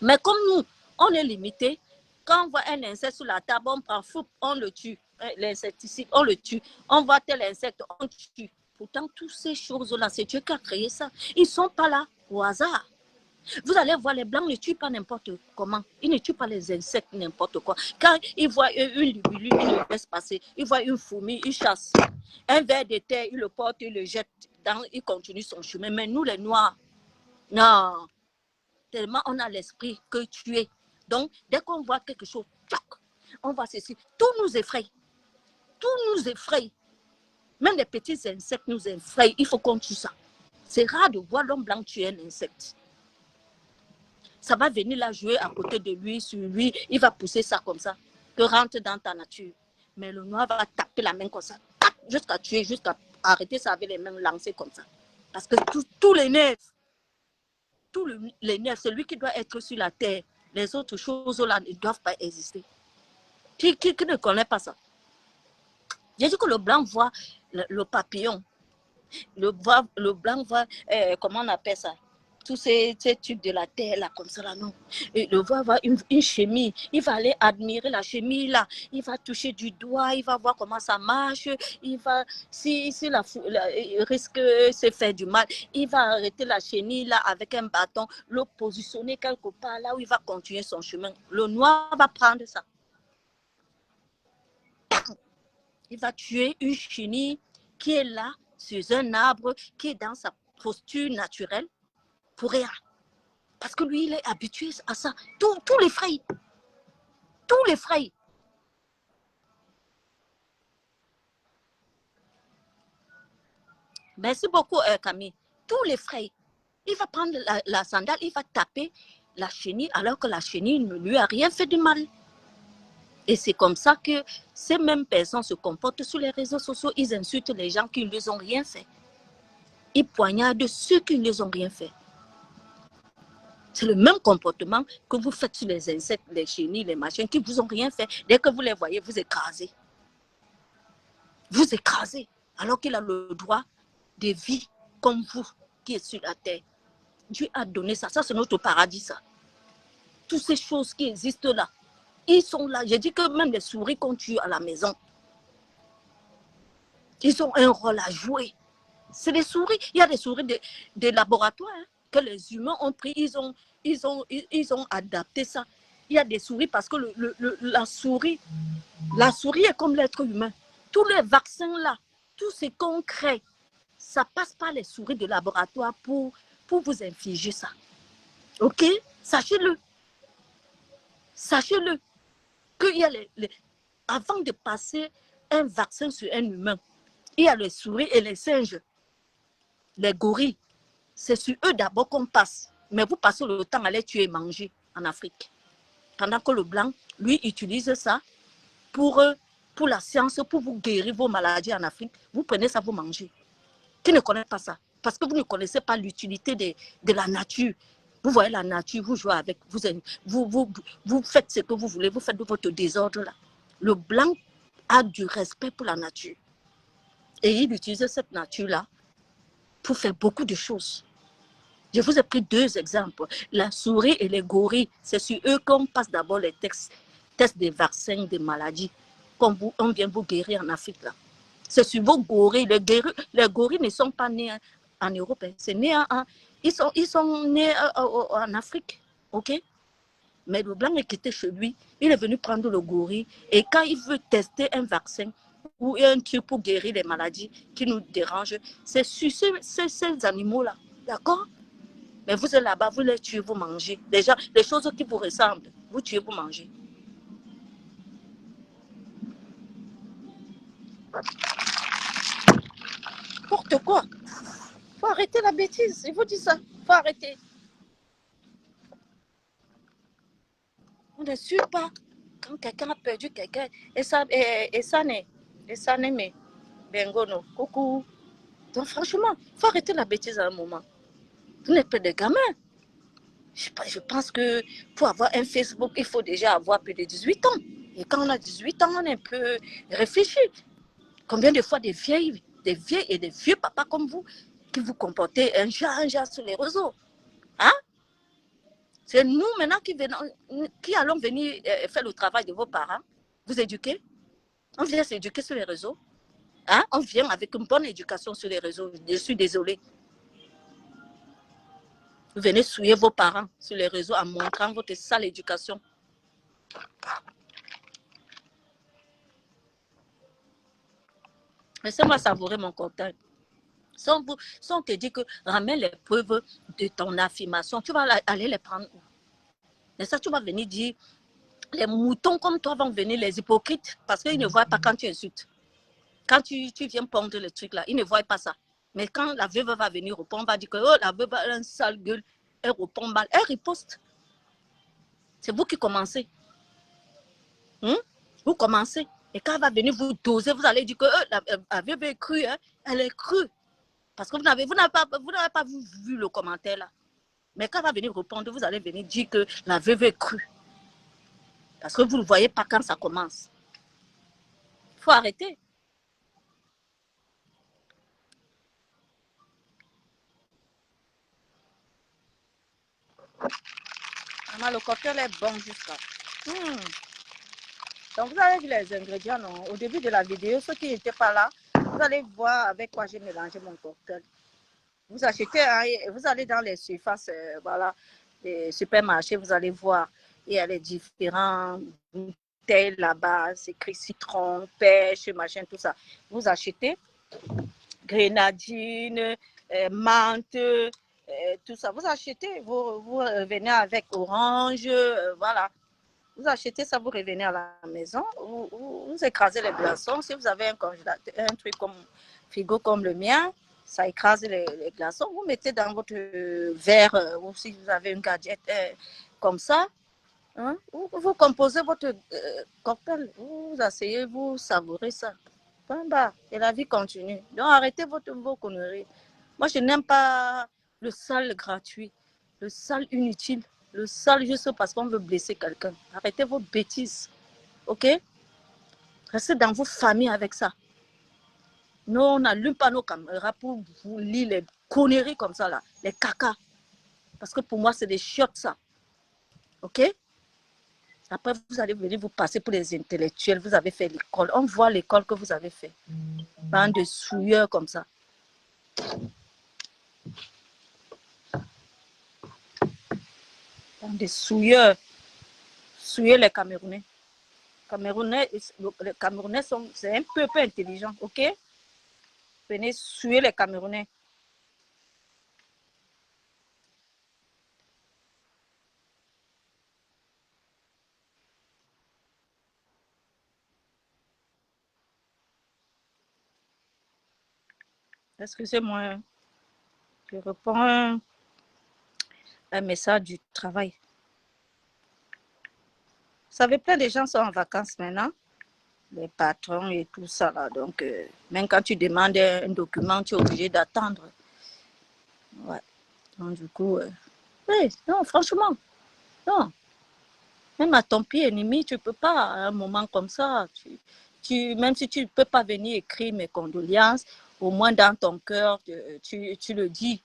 Mais comme nous, on est limité, quand on voit un insecte sur la table, on prend fou, on le tue. L'insecticide, on le tue. On voit tel insecte, on le tue. Pourtant, toutes ces choses-là, c'est Dieu qui a créé ça. Ils ne sont pas là au hasard. Vous allez voir, les Blancs ne tuent pas n'importe comment. Ils ne tuent pas les insectes n'importe quoi. Quand ils voient une libellule, ils le laissent passer. Ils voient une fourmi, ils chassent. Un ver de terre, ils le portent, ils le jettent. Il continue son chemin. Mais nous, les Noirs, non. Tellement on a l'esprit que tuer. Donc, dès qu'on voit quelque chose, on voit ceci. Tout nous effraie. Tout nous effraie. Même les petits insectes nous effraient. Il faut qu'on tue ça. C'est rare de voir l'homme blanc tuer un insecte. Ça va venir là jouer à côté de lui, sur lui. Il va pousser ça comme ça. Que rentre dans ta nature. Mais le noir va taper la main comme ça. Jusqu'à tuer, jusqu'à arrêter ça avec les mains lancées comme ça. Parce que tous les nerfs, les nerfs, celui qui doit être sur la terre, les autres choses là ne doivent pas exister. Qui ne connaît pas ça? J'ai dit que le blanc voit le papillon. Le blanc voit, comment on appelle ça? Tous ces tubes de la terre là, comme ça là, non. Et le voit voir une chenille. Il va aller admirer la chenille là. Il va toucher du doigt, il va voir comment ça marche. Il va, si il risque de se faire du mal, il va arrêter la chenille là avec un bâton, le positionner quelque part là où il va continuer son chemin. Le noir va prendre ça. Il va tuer une chenille qui est là, sur un arbre, qui est dans sa posture naturelle, pour rien. Parce que lui, il est habitué à ça. Tous les frais. Tous les frais. Merci beaucoup, Camille. Tous les frais. Il va prendre la sandale, il va taper la chenille, alors que la chenille ne lui a rien fait de mal. Et c'est comme ça que ces mêmes personnes se comportent sur les réseaux sociaux. Ils insultent les gens qui ne les ont rien fait. Ils poignardent ceux qui ne les ont rien fait. C'est le même comportement que vous faites sur les insectes, les chenilles, les machins qui ne vous ont rien fait. Dès que vous les voyez, vous écrasez. Vous écrasez. Alors qu'il a le droit de vie comme vous qui êtes sur la terre. Dieu a donné ça. Ça, c'est notre paradis, ça. Toutes ces choses qui existent là, ils sont là. J'ai dit que même les souris qu'on tue à la maison, ils ont un rôle à jouer. C'est des souris. Il y a des souris de laboratoire hein, que les humains ont pris. Ils ont adapté ça. Il y a des souris parce que la souris est comme l'être humain. Tous les vaccins là, tout ce qu'on crée, ça passe par les souris de laboratoire pour vous infliger ça. Ok? Sachez-le. Sachez-le. Qu'il y a avant de passer un vaccin sur un humain, il y a les souris et les singes, les gorilles. c'est sur eux d'abord qu'on passe. Mais vous passez le temps à les tuer et manger en Afrique. Pendant que le blanc, lui, utilise ça pour la science, pour vous guérir vos maladies en Afrique. Vous prenez ça, vous mangez. Qui ne connaît pas ça? Parce que vous ne connaissez pas l'utilité de la nature. Vous voyez la nature, vous jouez avec, vous faites ce que vous voulez, vous faites de votre désordre là. Le blanc a du respect pour la nature. Et il utilise cette nature-là pour faire beaucoup de choses. Je vous ai pris 2 exemples. La souris et les gorilles, c'est sur eux qu'on passe d'abord les tests des vaccins, des maladies, comme on vient vous guérir en Afrique. Là. C'est sur vos gorilles. Les gorilles ne sont pas nés en Europe. C'est né ils sont nés en Afrique. OK? Mais le blanc est quitté chez lui. Il est venu prendre le gorille. Et quand il veut tester un vaccin ou un truc pour guérir les maladies qui nous dérangent, c'est sur ces animaux-là. D'accord? Mais vous êtes là-bas, vous les tuez, vous mangez. Déjà, les choses qui vous ressemblent, vous tuez, vous mangez. N'importe quoi. Il faut arrêter la bêtise. Je vous dis ça. Il faut arrêter. On ne suit pas. Quand quelqu'un a perdu quelqu'un, et ça n'est mais Bengono, coucou. Donc franchement, il faut arrêter la bêtise à un moment. Vous n'êtes pas des gamins. Je pense que pour avoir un Facebook, il faut déjà avoir plus de 18 ans. Et quand on a 18 ans, on est un peu réfléchi. Combien de fois des vieilles et des vieux papas comme vous qui vous comportez un genre sur les réseaux. Hein? C'est nous maintenant qui allons venir faire le travail de vos parents. Vous éduquer. On vient s'éduquer sur les réseaux. Hein? On vient avec une bonne éducation sur les réseaux. Je suis désolée. Vous venez souiller vos parents sur les réseaux en montrant votre sale éducation. Laissez-moi savourer mon cocktail. Si on te dit que ramène les preuves de ton affirmation, tu vas aller les prendre où? Et ça, tu vas venir dire, les moutons comme toi vont venir, les hypocrites, parce qu'ils ne voient pas quand tu insultes. Quand tu viens pondre le truc là, ils ne voient pas ça. Mais quand la veuve va venir répondre, on va dire que oh, la veuve a un sale gueule, elle répond mal, elle riposte. C'est vous qui commencez. Vous commencez. Et quand elle va venir vous doser, vous allez dire que la veuve est crue, hein? Elle est crue. Parce que vous n'avez pas vu le commentaire là. Mais quand elle va venir répondre, vous allez venir dire que la veuve est crue. Parce que vous ne voyez pas quand ça commence. Il faut arrêter. Le cocktail est bon jusqu'à. Donc, vous avez vu les ingrédients, non? Au début de la vidéo, ceux qui n'étaient pas là, vous allez voir avec quoi j'ai mélangé mon cocktail. Vous achetez, vous allez dans les surfaces, voilà, les supermarchés, vous allez voir. Il y a les différents bouteilles là-bas, c'est écrit citron, pêche, machin, tout ça. Vous achetez grenadine, menthe, tout ça. Vous achetez, vous revenez avec orange, voilà. Vous achetez ça, vous revenez à la maison, vous écrasez les glaçons. Si vous avez un congélateur, un truc comme frigo comme le mien, ça écrase les glaçons. Vous mettez dans votre verre, ou si vous avez une gadget comme ça, hein, vous composez votre cocktail, vous asseyez, vous savourez ça. Point barre. Et la vie continue. Donc arrêtez vos conneries. Moi, je n'aime pas le sale gratuit, le sale inutile, le sale juste parce qu'on veut blesser quelqu'un. Arrêtez vos bêtises. OK? Restez dans vos familles avec ça. Nous, on n'allume pas nos caméras pour vous lire les conneries comme ça, là, les caca. Parce que pour moi, c'est des chiottes, ça. OK? Après, vous allez venir vous passer pour les intellectuels. Vous avez fait l'école. On voit l'école que vous avez fait. Bande de souilleurs comme ça. Bande de souilleurs. Souiller les Camerounais. Les Camerounais c'est un peu intelligent, ok? Venez souiller les Camerounais. Excusez-moi. Je réponds un message du travail. Vous savez, plein de gens sont en vacances maintenant, les patrons et tout ça là. Donc, même quand tu demandes un document, tu es obligé d'attendre. Ouais. Donc, du coup, oui, non, franchement, non. Même à ton pied ennemi, tu ne peux pas, à un moment comme ça, même si tu ne peux pas venir écrire mes condoléances, au moins dans ton cœur, tu le dis.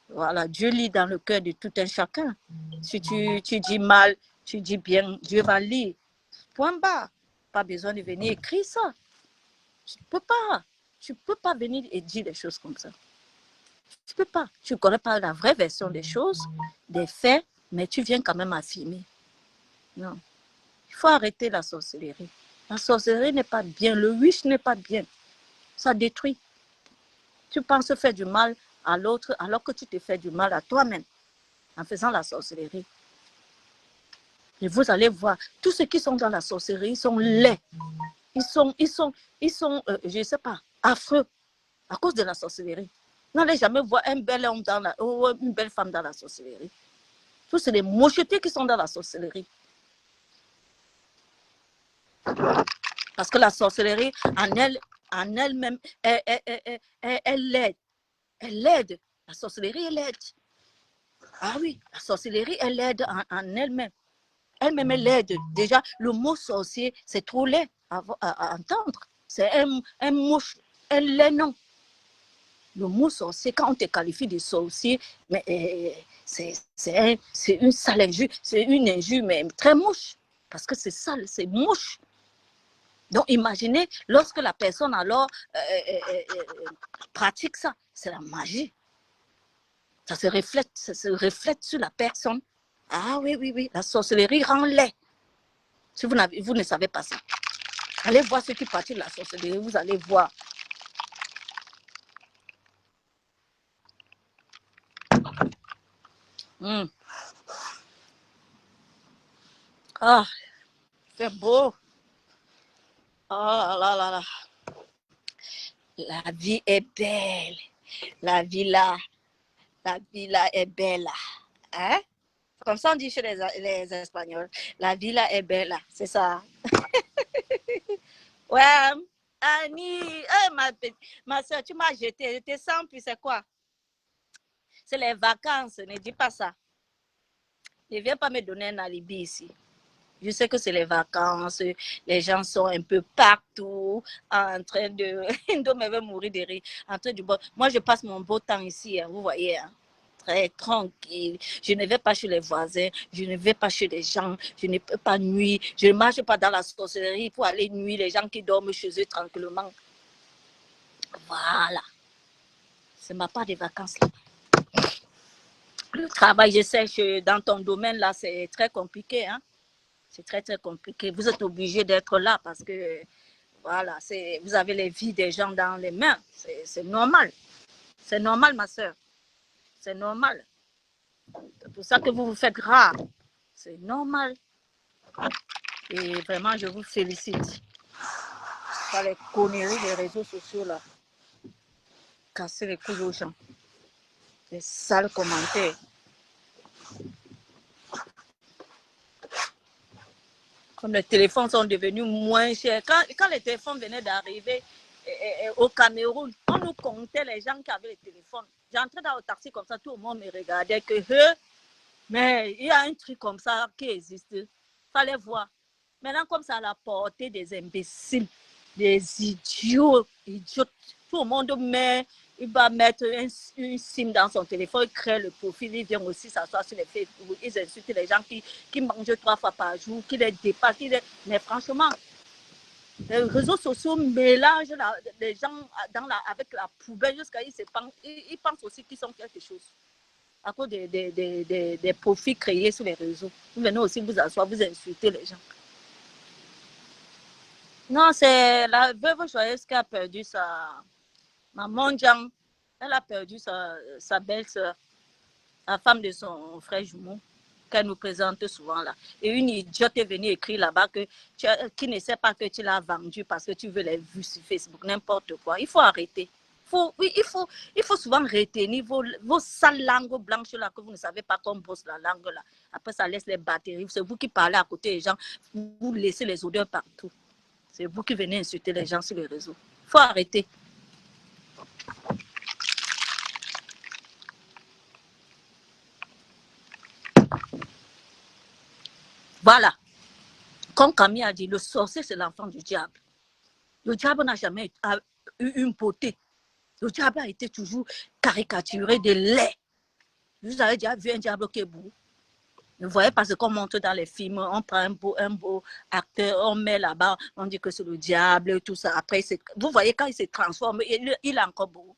Voilà, Dieu lit dans le cœur de tout un chacun. Si tu dis mal, tu dis bien, Dieu va lire. Point bas. Pas besoin de venir écrire ça. Tu ne peux pas. Tu ne peux pas venir et dire des choses comme ça. Tu ne peux pas. Tu ne connais pas la vraie version des choses, des faits, mais tu viens quand même affirmer. Non. Il faut arrêter la sorcellerie. La sorcellerie n'est pas bien. Le wish n'est pas bien. Ça détruit. Tu penses faire du mal à l'autre alors que tu te fais du mal à toi-même en faisant la sorcellerie. Et vous allez voir, tous ceux qui sont dans la sorcellerie sont laids. Ils sont je ne sais pas, affreux à cause de la sorcellerie. Vous n'allez jamais voir un bel homme ou une belle femme dans la sorcellerie. Tous c'est des mochetés qui sont dans la sorcellerie. Parce que la sorcellerie, en elle-même, elle l'aide. Elle l'aide. La sorcellerie, elle aide. Ah oui, la sorcellerie, elle aide en elle-même. Elle-même, elle aide. Déjà, le mot sorcier, c'est trop laid à entendre. C'est un mot, un laid nom. Le mot sorcier, quand on te qualifie de sorcier, mais c'est une sale injure, c'est une injure, mais très moche. Parce que c'est sale, c'est moche. Donc, imaginez, lorsque la personne alors pratique ça, c'est la magie. Ça se reflète sur la personne. Ah oui, oui, oui, la sorcellerie rend laid. Si vous ne savez pas ça, allez voir ceux qui pratiquent la sorcellerie, vous allez voir. Ah, c'est beau. Oh là là là. La vie est belle. La vie là est belle. Hein? Comme ça on dit chez les Espagnols. La vie là est belle. C'est ça. Ouais. Annie, ma soeur, tu m'as jeté. Je te sens, puis c'est quoi? C'est les vacances. Ne dis pas ça. Ne viens pas me donner un alibi ici. Je sais que c'est les vacances, les gens sont un peu partout, en train de... Indo me veut mourir de rire. En train de... Moi, je passe mon beau temps ici, hein, vous voyez, hein, très tranquille. Je ne vais pas chez les voisins, je ne vais pas chez les gens, je ne peux pas nuire, je ne marche pas dans la sorcellerie pour aller nuire les gens qui dorment chez eux tranquillement. Voilà. C'est ma part des vacances là. Le travail, je sais que dans ton domaine là, c'est très compliqué, hein. C'est très, très compliqué. Vous êtes obligé d'être là parce que, voilà, vous avez les vies des gens dans les mains. C'est normal. C'est normal, ma soeur. C'est normal. C'est pour ça que vous vous faites rare. C'est normal. Et vraiment, je vous félicite. Pas les conneries des réseaux sociaux, là. Casser les couilles aux gens. Les sales commentaires. Comme les téléphones sont devenus moins chers. Quand les téléphones venaient d'arriver au Cameroun, on nous comptait les gens qui avaient les téléphones. J'entrais dans le taxi comme ça, tout le monde me regardait que mais il y a un truc comme ça qui existe. Il fallait voir. Maintenant, comme ça, à la portée des imbéciles, des idiots. Tout le monde il va mettre une SIM dans son téléphone, il crée le profil, il vient aussi s'asseoir sur les Facebook, ils insultent les gens qui mangent 3 fois par jour, qui les dépassent. Mais franchement, les réseaux sociaux mélangent les gens avec la poubelle jusqu'à ils pensent aussi qu'ils sont quelque chose. À cause des profits créés sur les réseaux. Vous venez aussi vous asseoir, vous insultez les gens. Non, c'est la veuve joyeuse qui a perdu maman Jang. Elle a perdu sa belle-sœur, la femme de son frère jumeau, qu'elle nous présente souvent là. Et une idiote est venue écrire là-bas qui ne sait pas que tu l'as vendue parce que tu veux les vues sur Facebook, n'importe quoi. Il faut arrêter. Oui, il faut souvent retenir vos sales langues blanches là, que vous ne savez pas comment brosse la langue là. Après, ça laisse les batteries. C'est vous qui parlez à côté des gens. Vous laissez les odeurs partout. C'est vous qui venez insulter les gens sur les réseaux. Il faut arrêter. Voilà. Comme Camille a dit, le sorcier, c'est l'enfant du diable. Le diable n'a jamais eu une beauté. Le diable a été toujours caricaturé de laid. Vous avez déjà vu un diable qui est beau? Vous voyez, parce qu'on montre dans les films, on prend un beau acteur, on met là-bas, on dit que c'est le diable, tout ça. Après, vous voyez, quand il se transforme, il est encore beau.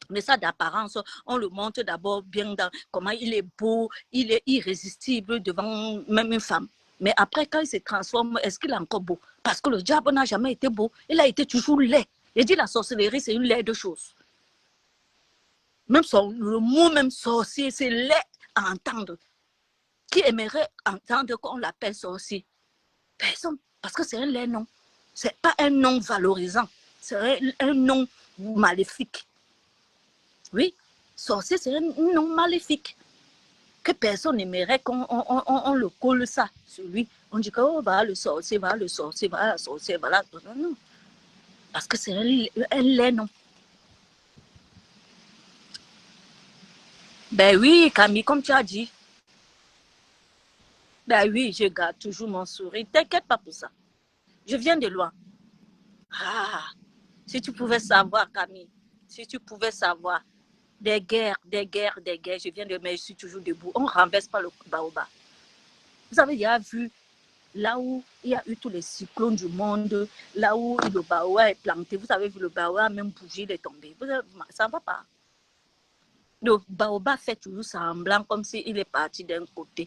Mais ça, d'apparence, on le montre d'abord bien dans comment il est beau, il est irrésistible devant même une femme. Mais après, quand il se transforme, est-ce qu'il est encore beau? Parce que le diable n'a jamais été beau. Il a été toujours laid. Il dit la sorcellerie, c'est une laide chose. Même le mot même sorcier, c'est laid à entendre. Qui aimerait entendre qu'on l'appelle sorcier? Personne. Parce que c'est un laid nom. Ce n'est pas un nom valorisant. C'est un nom maléfique. Oui, sorcier, c'est un nom maléfique. Que personne n'aimerait qu'on le colle ça sur lui. On dit que oh, voilà le sorcier, voilà le sorcier, voilà la sorcière, voilà. Non, non. Parce que c'est un laid nom. Ben oui, Camille, comme tu as dit. Ben oui, je garde toujours mon sourire. T'inquiète pas pour ça. Je viens de loin. Ah, si tu pouvais savoir, Camille, si tu pouvais savoir, des guerres, je viens de, mais je suis toujours debout. On ne renverse pas le baobab. Vous avez déjà vu là où il y a eu tous les cyclones du monde, là où le baobab est planté, vous avez vu le baobab même bouger, il est tombé. Ça ne va pas. Le baobab fait toujours semblant comme s'il est parti d'un côté.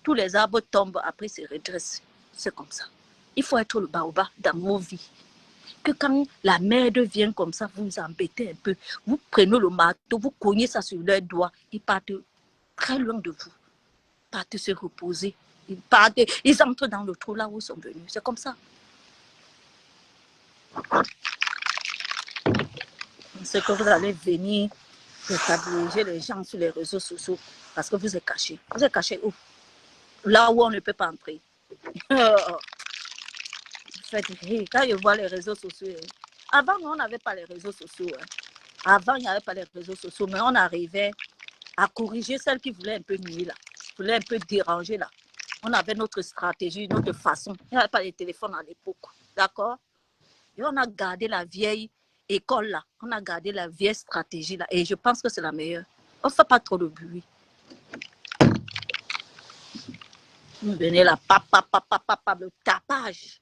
Tous les arbres tombent, après se redressent. C'est comme ça. Il faut être le baobab dans vos vies. Que quand la merde vient comme ça, vous vous embêtez un peu. Vous prenez le marteau, vous cognez ça sur leurs doigts. Ils partent très loin de vous. Ils partent se reposer. Ils entrent dans le trou là où ils sont venus. C'est comme ça. C'est que vous allez venir déstabiliser les gens sur les réseaux sociaux parce que vous êtes cachés. Vous êtes cachés où? Là où on ne peut pas entrer. Quand je vois les réseaux sociaux, avant, on n'avait pas les réseaux sociaux. Avant, il n'y avait pas les réseaux sociaux, mais on arrivait à corriger celles qui voulaient un peu nuire là, voulaient un peu déranger là. On avait notre stratégie, notre façon. Il n'y avait pas les téléphones à l'époque, d'accord? Et on a gardé la vieille école là, on a gardé la vieille stratégie là, et je pense que c'est la meilleure. On ne fait pas trop de bruit. Vous venez là, le tapage.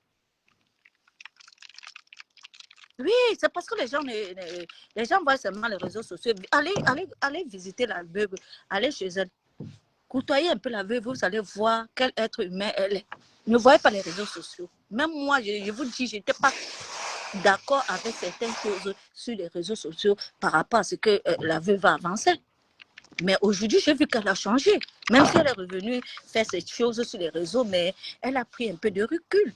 Oui, c'est parce que les gens voient seulement les réseaux sociaux. Allez visiter la veuve, allez chez elle. Côtoyez un peu la veuve, vous allez voir quel être humain elle est. Ne voyez pas les réseaux sociaux. Même moi, je vous dis, je n'étais pas d'accord avec certaines choses sur les réseaux sociaux par rapport à ce que la veuve a avancé. Mais aujourd'hui, j'ai vu qu'elle a changé. Même si elle est revenue faire cette chose sur les réseaux, mais elle a pris un peu de recul.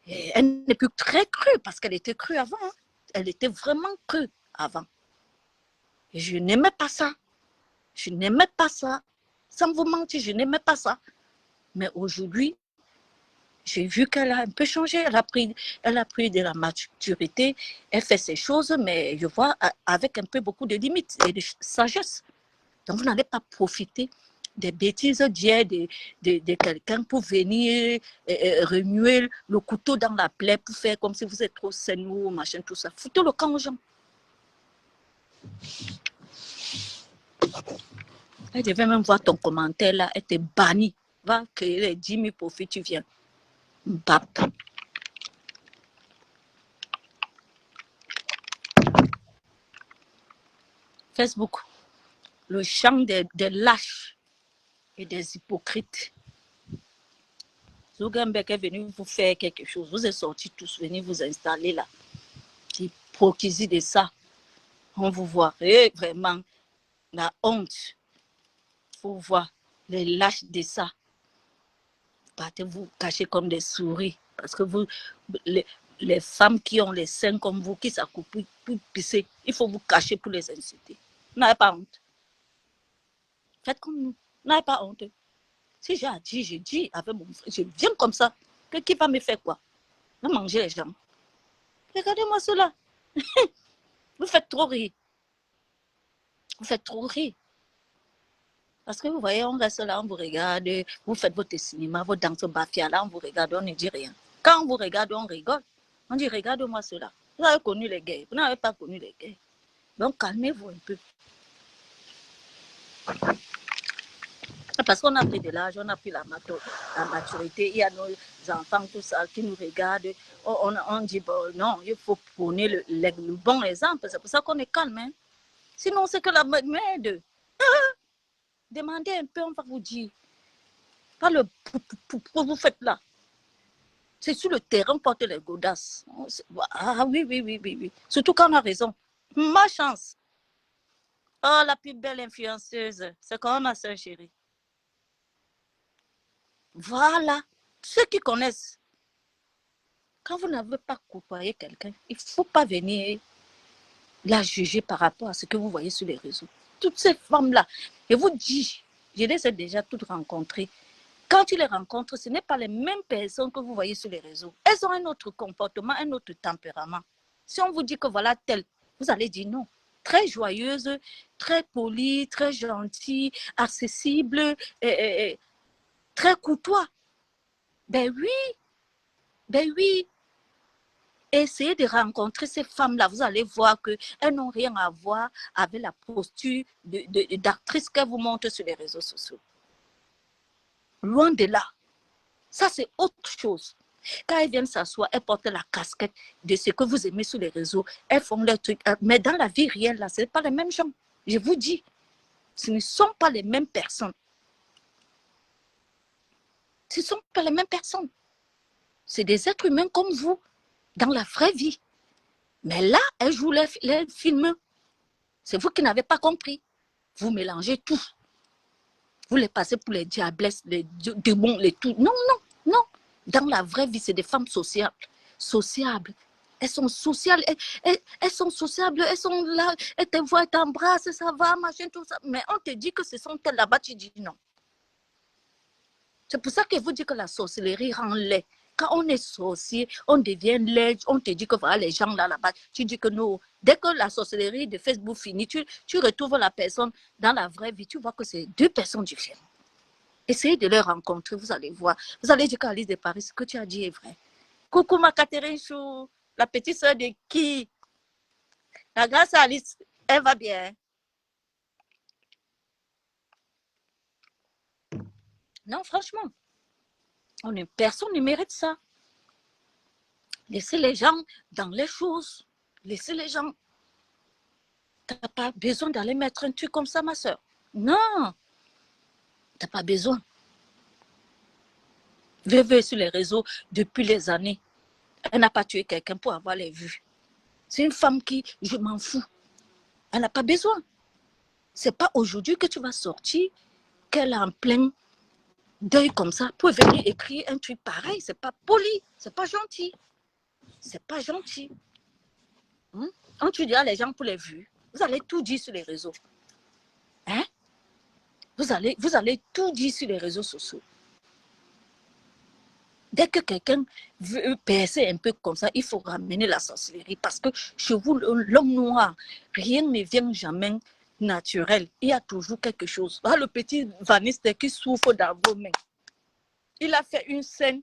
Et elle n'est plus très crue parce qu'elle était crue avant. Hein. Elle était vraiment crue avant. Et je n'aimais pas ça. Je n'aimais pas ça. Sans vous mentir, je n'aimais pas ça. Mais aujourd'hui, j'ai vu qu'elle a un peu changé. Elle a pris de la maturité. Elle fait ses choses, mais je vois avec un peu beaucoup de limites et de sagesse. Donc, vous n'allez pas profiter des bêtises d'hier de quelqu'un pour venir remuer le couteau dans la plaie pour faire comme si vous êtes trop saine ou machin, tout ça. Foutez le camp aux gens. Elle devait même voir ton commentaire là, elle t'est bannie. Va créer les 10 000 profits, tu viens. Mbap. Facebook, le champ des lâches et des hypocrites. Zuckerberg est venu vous faire quelque chose. Vous êtes sortis tous, venez vous installer là. L'hypocrisie de ça. On vous voit. Et vraiment, la honte. Vous voir les lâches de ça. Partez vous cacher comme des souris. Parce que les femmes qui ont les seins comme vous, qui s'accoupent pour pisser, il faut vous cacher pour les inciter. Vous n'avez pas honte. Faites comme nous. Vous n'avez pas honte. Si j'ai à dire, je dis avec mon frère, je viens comme ça. Que qui va me faire quoi? Vous mangez les gens. Regardez-moi cela. Vous faites trop rire. Vous faites trop rire. Parce que vous voyez, on reste là, on vous regarde, vous faites votre cinéma, votre danse bafia, là, on vous regarde, on ne dit rien. Quand on vous regarde, on rigole. On dit, regarde-moi cela. Vous avez connu les gays, vous n'avez pas connu les gays. Donc, calmez-vous un peu. Parce qu'on a pris de l'âge, on a pris la maturité, il y a nos enfants, tout ça, qui nous regardent. On dit, bon, non, il faut prôner le bon exemple. C'est pour ça qu'on est calme. Hein. Sinon, c'est que la merde. Demandez un peu, on va vous dire. Pas le que vous faites là. C'est sur le terrain, porte les godasses. Ah oui. Surtout quand on a raison. Ma chance. Oh, la plus belle influenceuse. C'est comme ma soeur chérie. Voilà. Ceux qui connaissent. Quand vous n'avez pas côtoyé quelqu'un, il ne faut pas venir la juger par rapport à ce que vous voyez sur les réseaux. Toutes ces femmes-là, je vous dis, je les ai déjà toutes rencontrées. Quand tu les rencontres, ce n'est pas les mêmes personnes que vous voyez sur les réseaux. Elles ont un autre comportement, un autre tempérament. Si on vous dit que voilà telle, vous allez dire non. Très joyeuse, très polie, très gentille, accessible, très courtois. Ben oui. Essayez de rencontrer ces femmes-là. Vous allez voir qu'elles n'ont rien à voir avec la posture d'actrice qu'elles vous montrent sur les réseaux sociaux. Loin de là. Ça, c'est autre chose. Quand elles viennent s'asseoir, elles portent la casquette de ce que vous aimez sur les réseaux. Elles font leurs trucs. Mais dans la vie réelle, là, ce n'est pas les mêmes gens. Je vous dis, ce ne sont pas les mêmes personnes. Ce ne sont pas les mêmes personnes. C'est des êtres humains comme vous, dans la vraie vie. Mais là, elles jouent les films. C'est vous qui n'avez pas compris. Vous mélangez tout. Vous les passez pour les diablesses, les démons, les tout. Non. Dans la vraie vie, c'est des femmes sociables. Elles sont sociales, elles sont sociables, elles sont là, elles te voient, elles t'embrassent, ça va, machin, tout ça. Mais on te dit que ce sont elles là-bas, tu dis non. C'est pour ça que vous dites que la sorcellerie rend laid. Quand on est sorcier, on devient laid, on te dit que voilà les gens là-bas, tu dis que non. Dès que la sorcellerie de Facebook finit, tu retrouves la personne dans la vraie vie, tu vois que c'est deux personnes différentes. Essayez de les rencontrer, vous allez voir. Vous allez dire qu'Alice de Paris, ce que tu as dit est vrai. Coucou ma Catherine Chou, la petite soeur de qui? La grâce à Alice, elle va bien. Non, franchement, personne ne mérite ça. Laissez les gens dans les choses. Laissez les gens. Tu n'as pas besoin d'aller mettre un truc comme ça, ma soeur. Non, tu n'as pas besoin. Veuve sur les réseaux depuis les années. Elle n'a pas tué quelqu'un pour avoir les vues. C'est une femme qui, je m'en fous. Elle n'a pas besoin. Ce n'est pas aujourd'hui que tu vas sortir, qu'elle est en plein deuil comme ça, pour venir écrire un truc pareil. Ce n'est pas poli, ce n'est pas gentil. C'est pas gentil. On te dira les gens pour les vues. Vous allez tout dire sur les réseaux. Hein? Vous allez tout dire sur les réseaux sociaux. Dès que quelqu'un veut percer un peu comme ça, il faut ramener la sorcellerie. Parce que chez vous, l'homme noir, rien ne vient jamais naturel. Il y a toujours quelque chose. Ah, le petit vaniste qui souffre dans vos mains. Il a fait une scène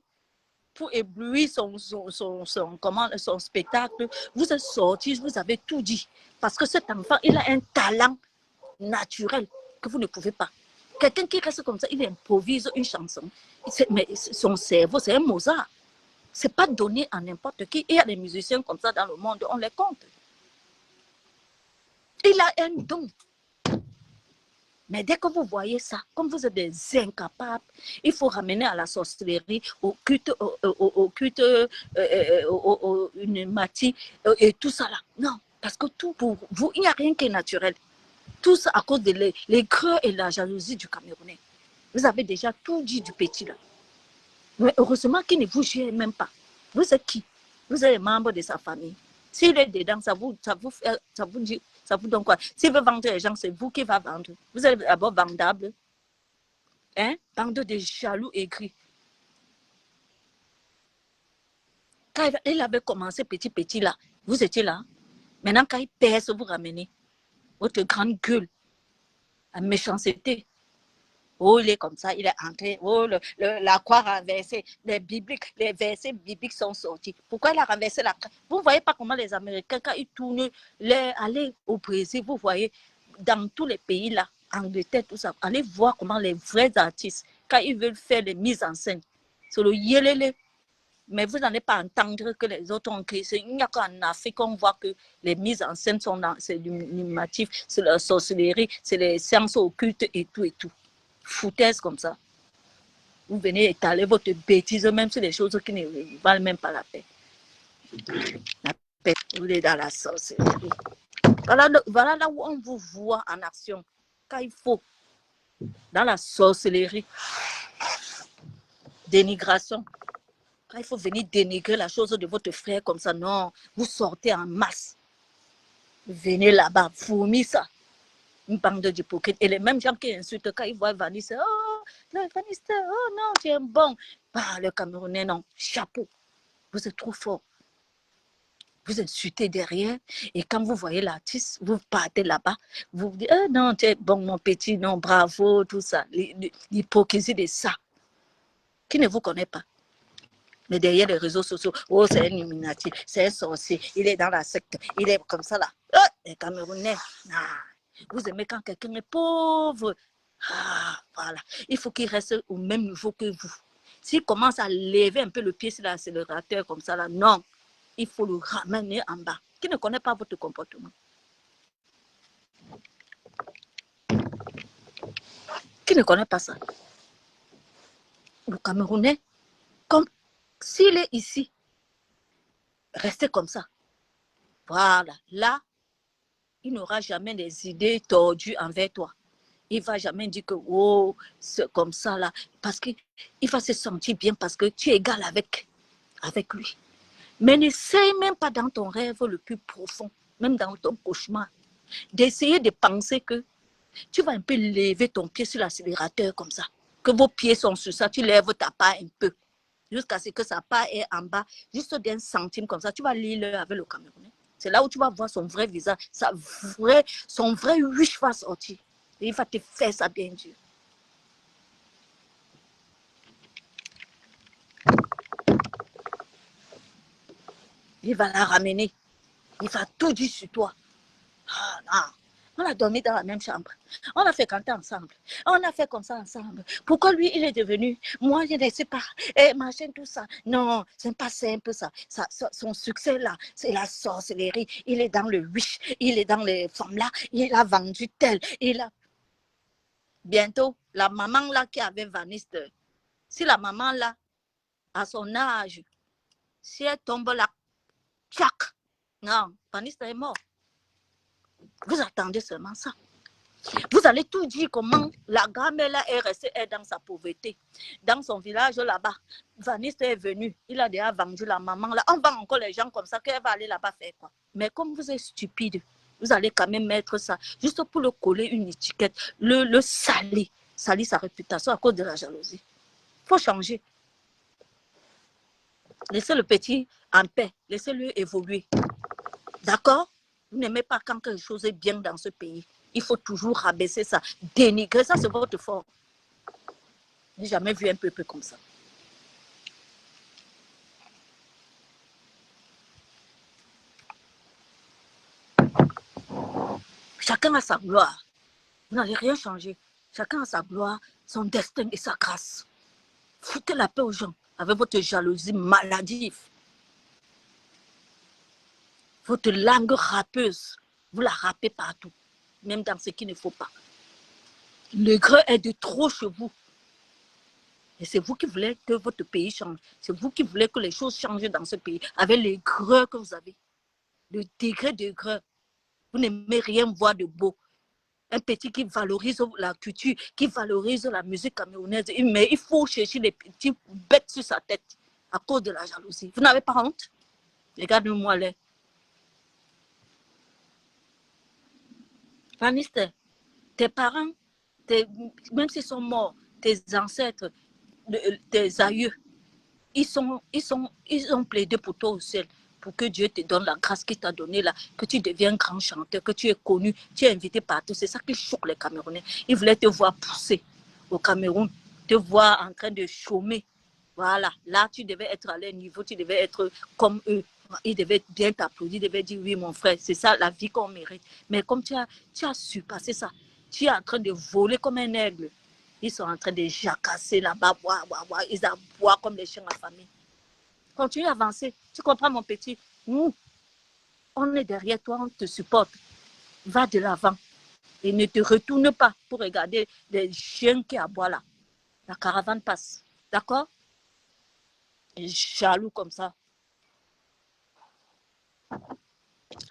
pour éblouir son spectacle. Vous êtes sortis, vous avez tout dit. Parce que cet enfant, il a un talent naturel que vous ne pouvez pas. Quelqu'un qui reste comme ça, il improvise une chanson. Mais son cerveau, c'est un Mozart. Ce n'est pas donné à n'importe qui. Il y a des musiciens comme ça dans le monde, on les compte. Il a un don. Mais dès que vous voyez ça, comme vous êtes des incapables, il faut ramener à la sorcellerie, au culte, une matie et tout ça là. Non, parce que tout pour vous, il n'y a rien qui est naturel. Tout ça à cause des creux et la jalousie du Camerounais. Vous avez déjà tout dit du petit là. Mais heureusement qu'il ne vous gère même pas. Vous êtes qui? Vous êtes membre de sa famille. S'il est dedans, ça vous dit, ça vous donne quoi? S'il veut vendre les gens, c'est vous qui va vendre. Vous êtes d'abord vendable. Hein? Bande de jaloux aigris. Quand il avait commencé petit là, vous étiez là. Maintenant, quand il pèse, vous ramenez votre grande gueule, la méchanceté. Oh, il est comme ça, il est entré. Oh, la croix renversée. Les versets bibliques sont sortis. Pourquoi il a renversé la croix? Vous ne voyez pas comment les Américains, quand ils tournent, aller au Brésil, vous voyez, dans tous les pays là, Angleterre, tout ça, allez voir comment les vrais artistes, quand ils veulent faire des mises en scène, c'est le yélélé. Mais vous n'allez pas entendre que les autres ont créé. Il n'y a qu'en Afrique qu'on voit que les mises en scène sont dans, c'est l'animatif, c'est la sorcellerie, c'est les sciences occultes et tout et tout. Foutaise comme ça. Vous venez étaler votre bêtise, même sur des choses qui ne valent même pas la paix. La paix, vous êtes dans la sorcellerie. Voilà là où on vous voit en action. Quand il faut, dans la sorcellerie, dénigration. Quand il faut venir dénigrer la chose de votre frère comme ça, non, vous sortez en masse. Vous venez là-bas, fourmis ça. Une bande d'hypocrites. Et les mêmes gens qui insultent quand ils voient Vanessa, oh, Vanessa, oh non, tu es bon. Bah, le Camerounais, non, chapeau. Vous êtes trop fort. Vous insultez derrière. Et quand vous voyez l'artiste, vous partez là-bas, vous vous dites, oh non, tu es bon, mon petit, non, bravo, tout ça. L'hypocrisie de ça. Qui ne vous connaît pas? Mais derrière les réseaux sociaux, oh, c'est un Illuminati, c'est un sorcier, il est dans la secte, il est comme ça là. Les Camerounais, vous aimez quand quelqu'un est pauvre. Ah, voilà. Il faut qu'il reste au même niveau que vous. S'il commence à lever un peu le pied sur l'accélérateur comme ça là, non, il faut le ramener en bas. Qui ne connaît pas votre comportement? Qui ne connaît pas ça? Le Camerounais, comme s'il est ici, restez comme ça. Voilà. Là, il n'aura jamais des idées tordues envers toi. Il ne va jamais dire que, oh, c'est comme ça là. Parce qu'il va se sentir bien parce que tu es égal avec lui. Mais n'essaye même pas dans ton rêve le plus profond, même dans ton cauchemar, d'essayer de penser que tu vas un peu lever ton pied sur l'accélérateur comme ça. Que vos pieds sont sur ça, tu lèves ta part un peu. Jusqu'à ce que sa part est en bas, juste d'un centime comme ça. Tu vas lire avec le Camerounais. C'est là où tu vas voir son vrai visage, son vrai wish va sortir. Et il va te faire ça bien dur. Il va la ramener. Il va tout dire sur toi. Ah non. On a dormi dans la même chambre. On a fait canter ensemble. On a fait comme ça ensemble. Pourquoi lui, il est devenu? Moi, je ne sais pas. Et machin, tout ça. Non, c'est pas simple ça. Son succès là, c'est la sorcellerie. Il est dans le wish. Il est dans les femmes là. Il a vendu tel. Bientôt, la maman là qui avait Vaniste, si la maman là, à son âge, si elle tombe là, tchac, non, Vaniste est mort. Vous attendez seulement ça. Vous allez tout dire comment la grand-mère là est restée dans sa pauvreté. Dans son village là-bas, Vaniste est venu. Il a déjà vendu la maman là. On vend encore les gens comme ça. Qu'elle va aller là-bas faire quoi? Mais comme vous êtes stupide, vous allez quand même mettre ça juste pour le coller une étiquette, le salir sa réputation à cause de la jalousie. Il faut changer. Laissez le petit en paix. Laissez-le évoluer. D'accord? Vous n'aimez pas quand quelque chose est bien dans ce pays. Il faut toujours rabaisser ça, dénigrer ça, c'est votre forme. Je n'ai jamais vu un peuple comme ça. Chacun a sa gloire. Vous n'allez rien changer. Chacun a sa gloire, son destin et sa grâce. Foutez la paix aux gens avec votre jalousie maladive. Votre langue râpeuse, vous la râpez partout, même dans ce qu'il ne faut pas. Le gré est de trop chez vous. Et c'est vous qui voulez que votre pays change. C'est vous qui voulez que les choses changent dans ce pays avec les grès que vous avez. Le degré de grès. Vous n'aimez rien voir de beau. Un petit qui valorise la culture, qui valorise la musique camerounaise. Mais il faut chercher les petits bêtes sur sa tête à cause de la jalousie. Vous n'avez pas honte? Regarde-moi là. Vaniste, tes parents, même s'ils sont morts, tes ancêtres, tes aïeux, ils ont plaidé pour toi au ciel, pour que Dieu te donne la grâce qu'il t'a donnée là, que tu deviens grand chanteur, que tu es connu, tu es invité partout. C'est ça qui choque les Camerounais. Ils voulaient te voir pousser au Cameroun, te voir en train de chômer. Voilà, là tu devais être à leur niveau, tu devais être comme eux. Ils devaient bien t'applaudir, ils devaient dire oui mon frère, c'est ça la vie qu'on mérite. Mais comme tu as surpassé ça, tu es en train de voler comme un aigle. Ils sont en train de jacasser là-bas, ils aboient comme les chiens à famille. Continue à avancer. Tu comprends, mon petit? Nous, on est derrière toi, on te supporte. Va de l'avant et ne te retourne pas pour regarder les chiens qui aboient là. La caravane passe. D'accord? Et jaloux comme ça.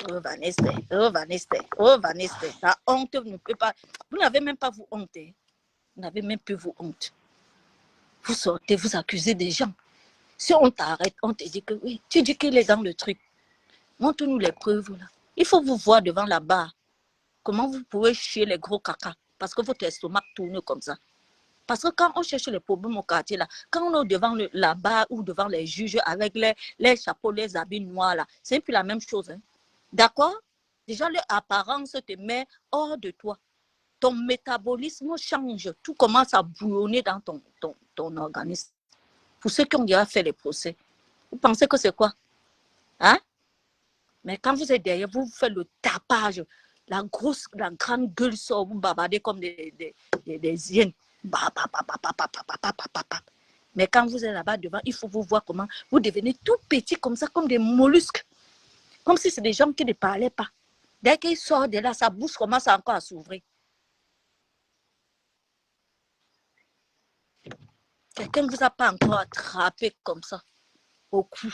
Oh, Vanessa, oh, Vanessa, oh, Vanessa. La honte ne peut pas. Vous n'avez même pas vous honte. Vous n'avez même plus vous honte. Vous sortez, vous accusez des gens. Si on t'arrête, on te dit que oui, tu dis qu'il est dans le truc. Montre-nous les preuves là. Il faut vous voir devant la barre. Comment vous pouvez chier les gros caca? Parce que votre estomac tourne comme ça. Parce que quand on cherche les problèmes au quartier là, quand on est devant la barre ou devant les juges avec les chapeaux, les habits noirs là, c'est plus la même chose. Hein? D'accord? Déjà, l'apparence te met hors de toi. Ton métabolisme change. Tout commence à bouillonner dans ton organisme. Pour ceux qui ont déjà fait les procès, vous pensez que c'est quoi? Hein? Mais quand vous êtes derrière, vous faites le tapage. La grande gueule sort, vous bavardez comme des hyènes. Mais quand vous êtes là-bas devant, il faut vous voir comment vous devenez tout petit comme ça, comme des mollusques. Comme si c'est des gens qui ne parlaient pas. Dès qu'ils sortent de là, sa bouche commence encore à s'ouvrir. Quelqu'un ne vous a pas encore attrapé comme ça, au cou,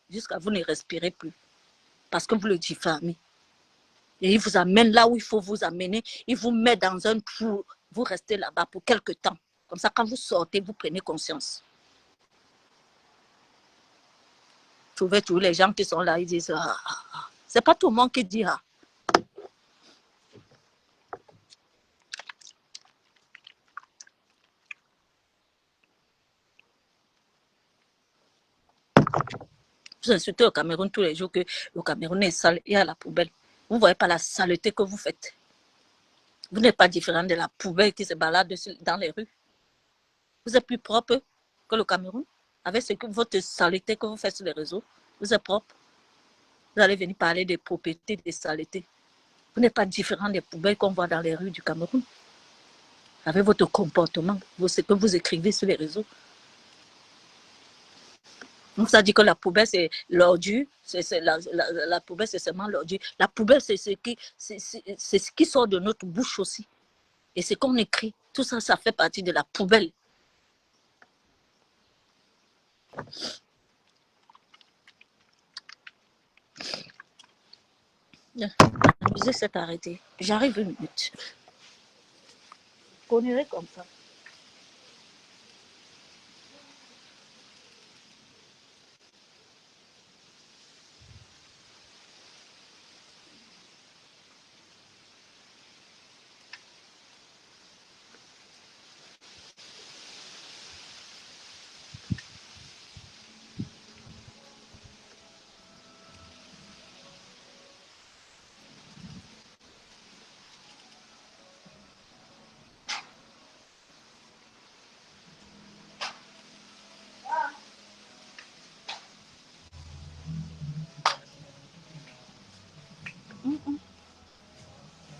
jusqu'à vous ne respirez plus, parce que vous le diffamez. Et il vous amène là où il faut vous amener, il vous met dans un trou, vous restez là-bas pour quelque temps. Comme ça, quand vous sortez, vous prenez conscience. Trouvez tous les gens qui sont là, ils disent ah. C'est pas tout le monde qui dit ah. Vous insultez au Cameroun tous les jours que le Cameroun est sale et à la poubelle. Vous ne voyez pas la saleté que vous faites. Vous n'êtes pas différent de la poubelle qui se balade dans les rues. Vous êtes plus propre que le Cameroun. Avec votre saleté que vous faites sur les réseaux, vous êtes propre. Vous allez venir parler des propriétés, des saletés. Vous n'êtes pas différent des poubelles qu'on voit dans les rues du Cameroun. Avec votre comportement, ce que vous écrivez sur les réseaux. Donc, ça dit que la poubelle, c'est l'ordure. La poubelle, c'est seulement l'ordure. La poubelle, c'est ce qui sort de notre bouche aussi. Et ce qu'on écrit, tout ça, ça fait partie de la poubelle. La musique s'est arrêtée. J'arrive une minute. Continuez comme ça.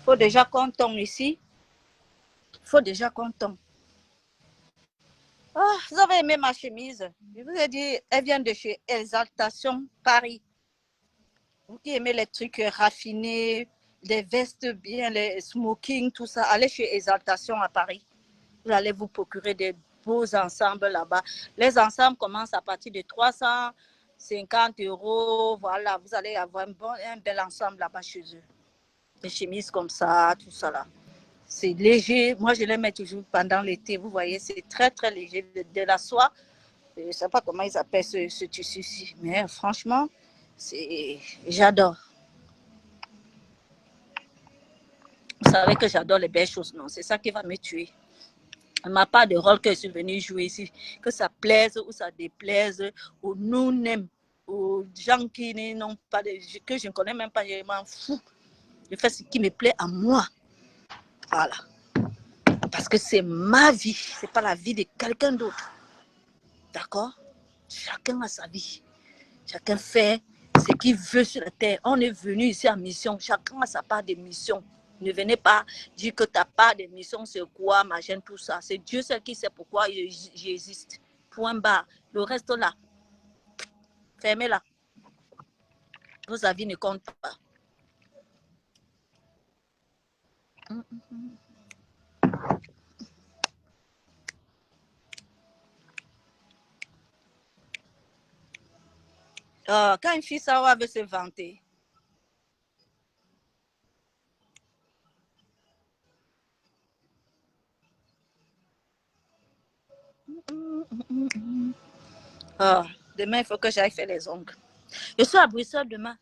Faut déjà qu'on tombe ici. Faut déjà qu'on tombe. Ah, vous avez aimé ma chemise. Je vous ai dit, elle vient de chez Exaltation Paris. Vous qui aimez les trucs raffinés, les vestes bien, les smoking, tout ça, allez chez Exaltation à Paris. Vous allez vous procurer des beaux ensembles là-bas. Les ensembles commencent à partir de 350 €. Voilà, vous allez avoir un bel ensemble là-bas chez eux. Des chemises comme ça, tout ça là. C'est léger. Moi, je les mets toujours pendant l'été. Vous voyez, c'est très, très léger. De la soie. Je ne sais pas comment ils appellent ce tissu-ci. Mais franchement, J'adore. Vous savez que j'adore les belles choses, non? C'est ça qui va me tuer. Ma part de rôle que je suis venue jouer ici, que ça plaise ou ça déplaise, ou nous n'aime, aux gens qui n'ont pas de, que je ne connais même pas, je m'en fous. Je fais ce qui me plaît à moi. Voilà. Parce que c'est ma vie, c'est pas la vie de quelqu'un d'autre. D'accord? Chacun a sa vie. Chacun fait ce qu'il veut sur la terre. On est venu ici en mission. Chacun a sa part de mission. Ne venez pas dire que ta part de mission, c'est quoi, machin, tout ça. C'est Dieu seul qui sait pourquoi j'existe. Point barre. Le reste là, fermez-la. Vos avis ne comptent pas. Quand une fille savoir veut se vanter, demain, il faut que j'aille faire les ongles. Je suis à Bruxelles demain.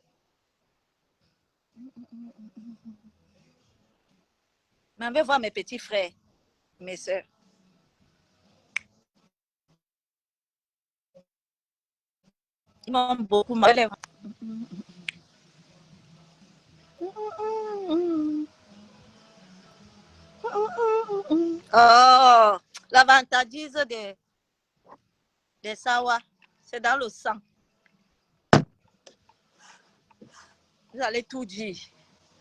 Mais je vais voir mes petits frères, mes soeurs. Ils m'ont beaucoup mal. Oh, l'avantage des Sawa, c'est dans le sang. Vous allez tout dire.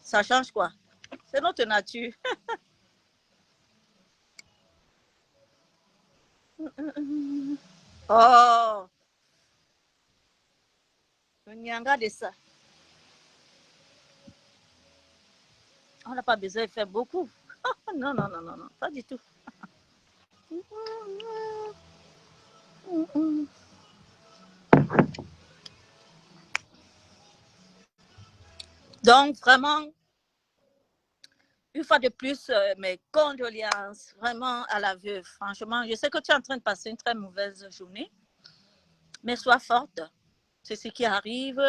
Ça change quoi? C'est notre nature. Oh, le nyanga de ça. On n'a pas besoin de faire beaucoup. Non, non, non, non, non, pas du tout. Donc, vraiment, une fois de plus, mes condoléances vraiment à la veuve. Franchement, je sais que tu es en train de passer une très mauvaise journée, mais sois forte. C'est ce qui arrive.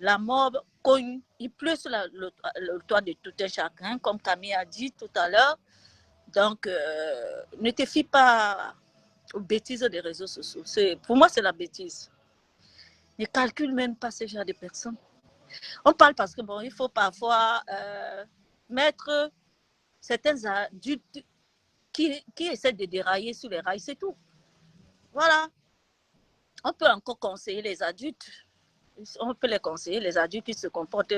La mort cogne, il pleut sur le toit de tout un chacun, comme Camille a dit tout à l'heure. Donc, ne te fie pas aux bêtises des réseaux sociaux. Pour moi, c'est la bêtise. Ne calcule même pas ce genre de personnes. On parle parce que, bon, il faut parfois mettre certains adultes qui essaient de dérailler sur les rails, c'est tout. Voilà. On peut encore conseiller les adultes. On peut les conseiller, les adultes qui se comportent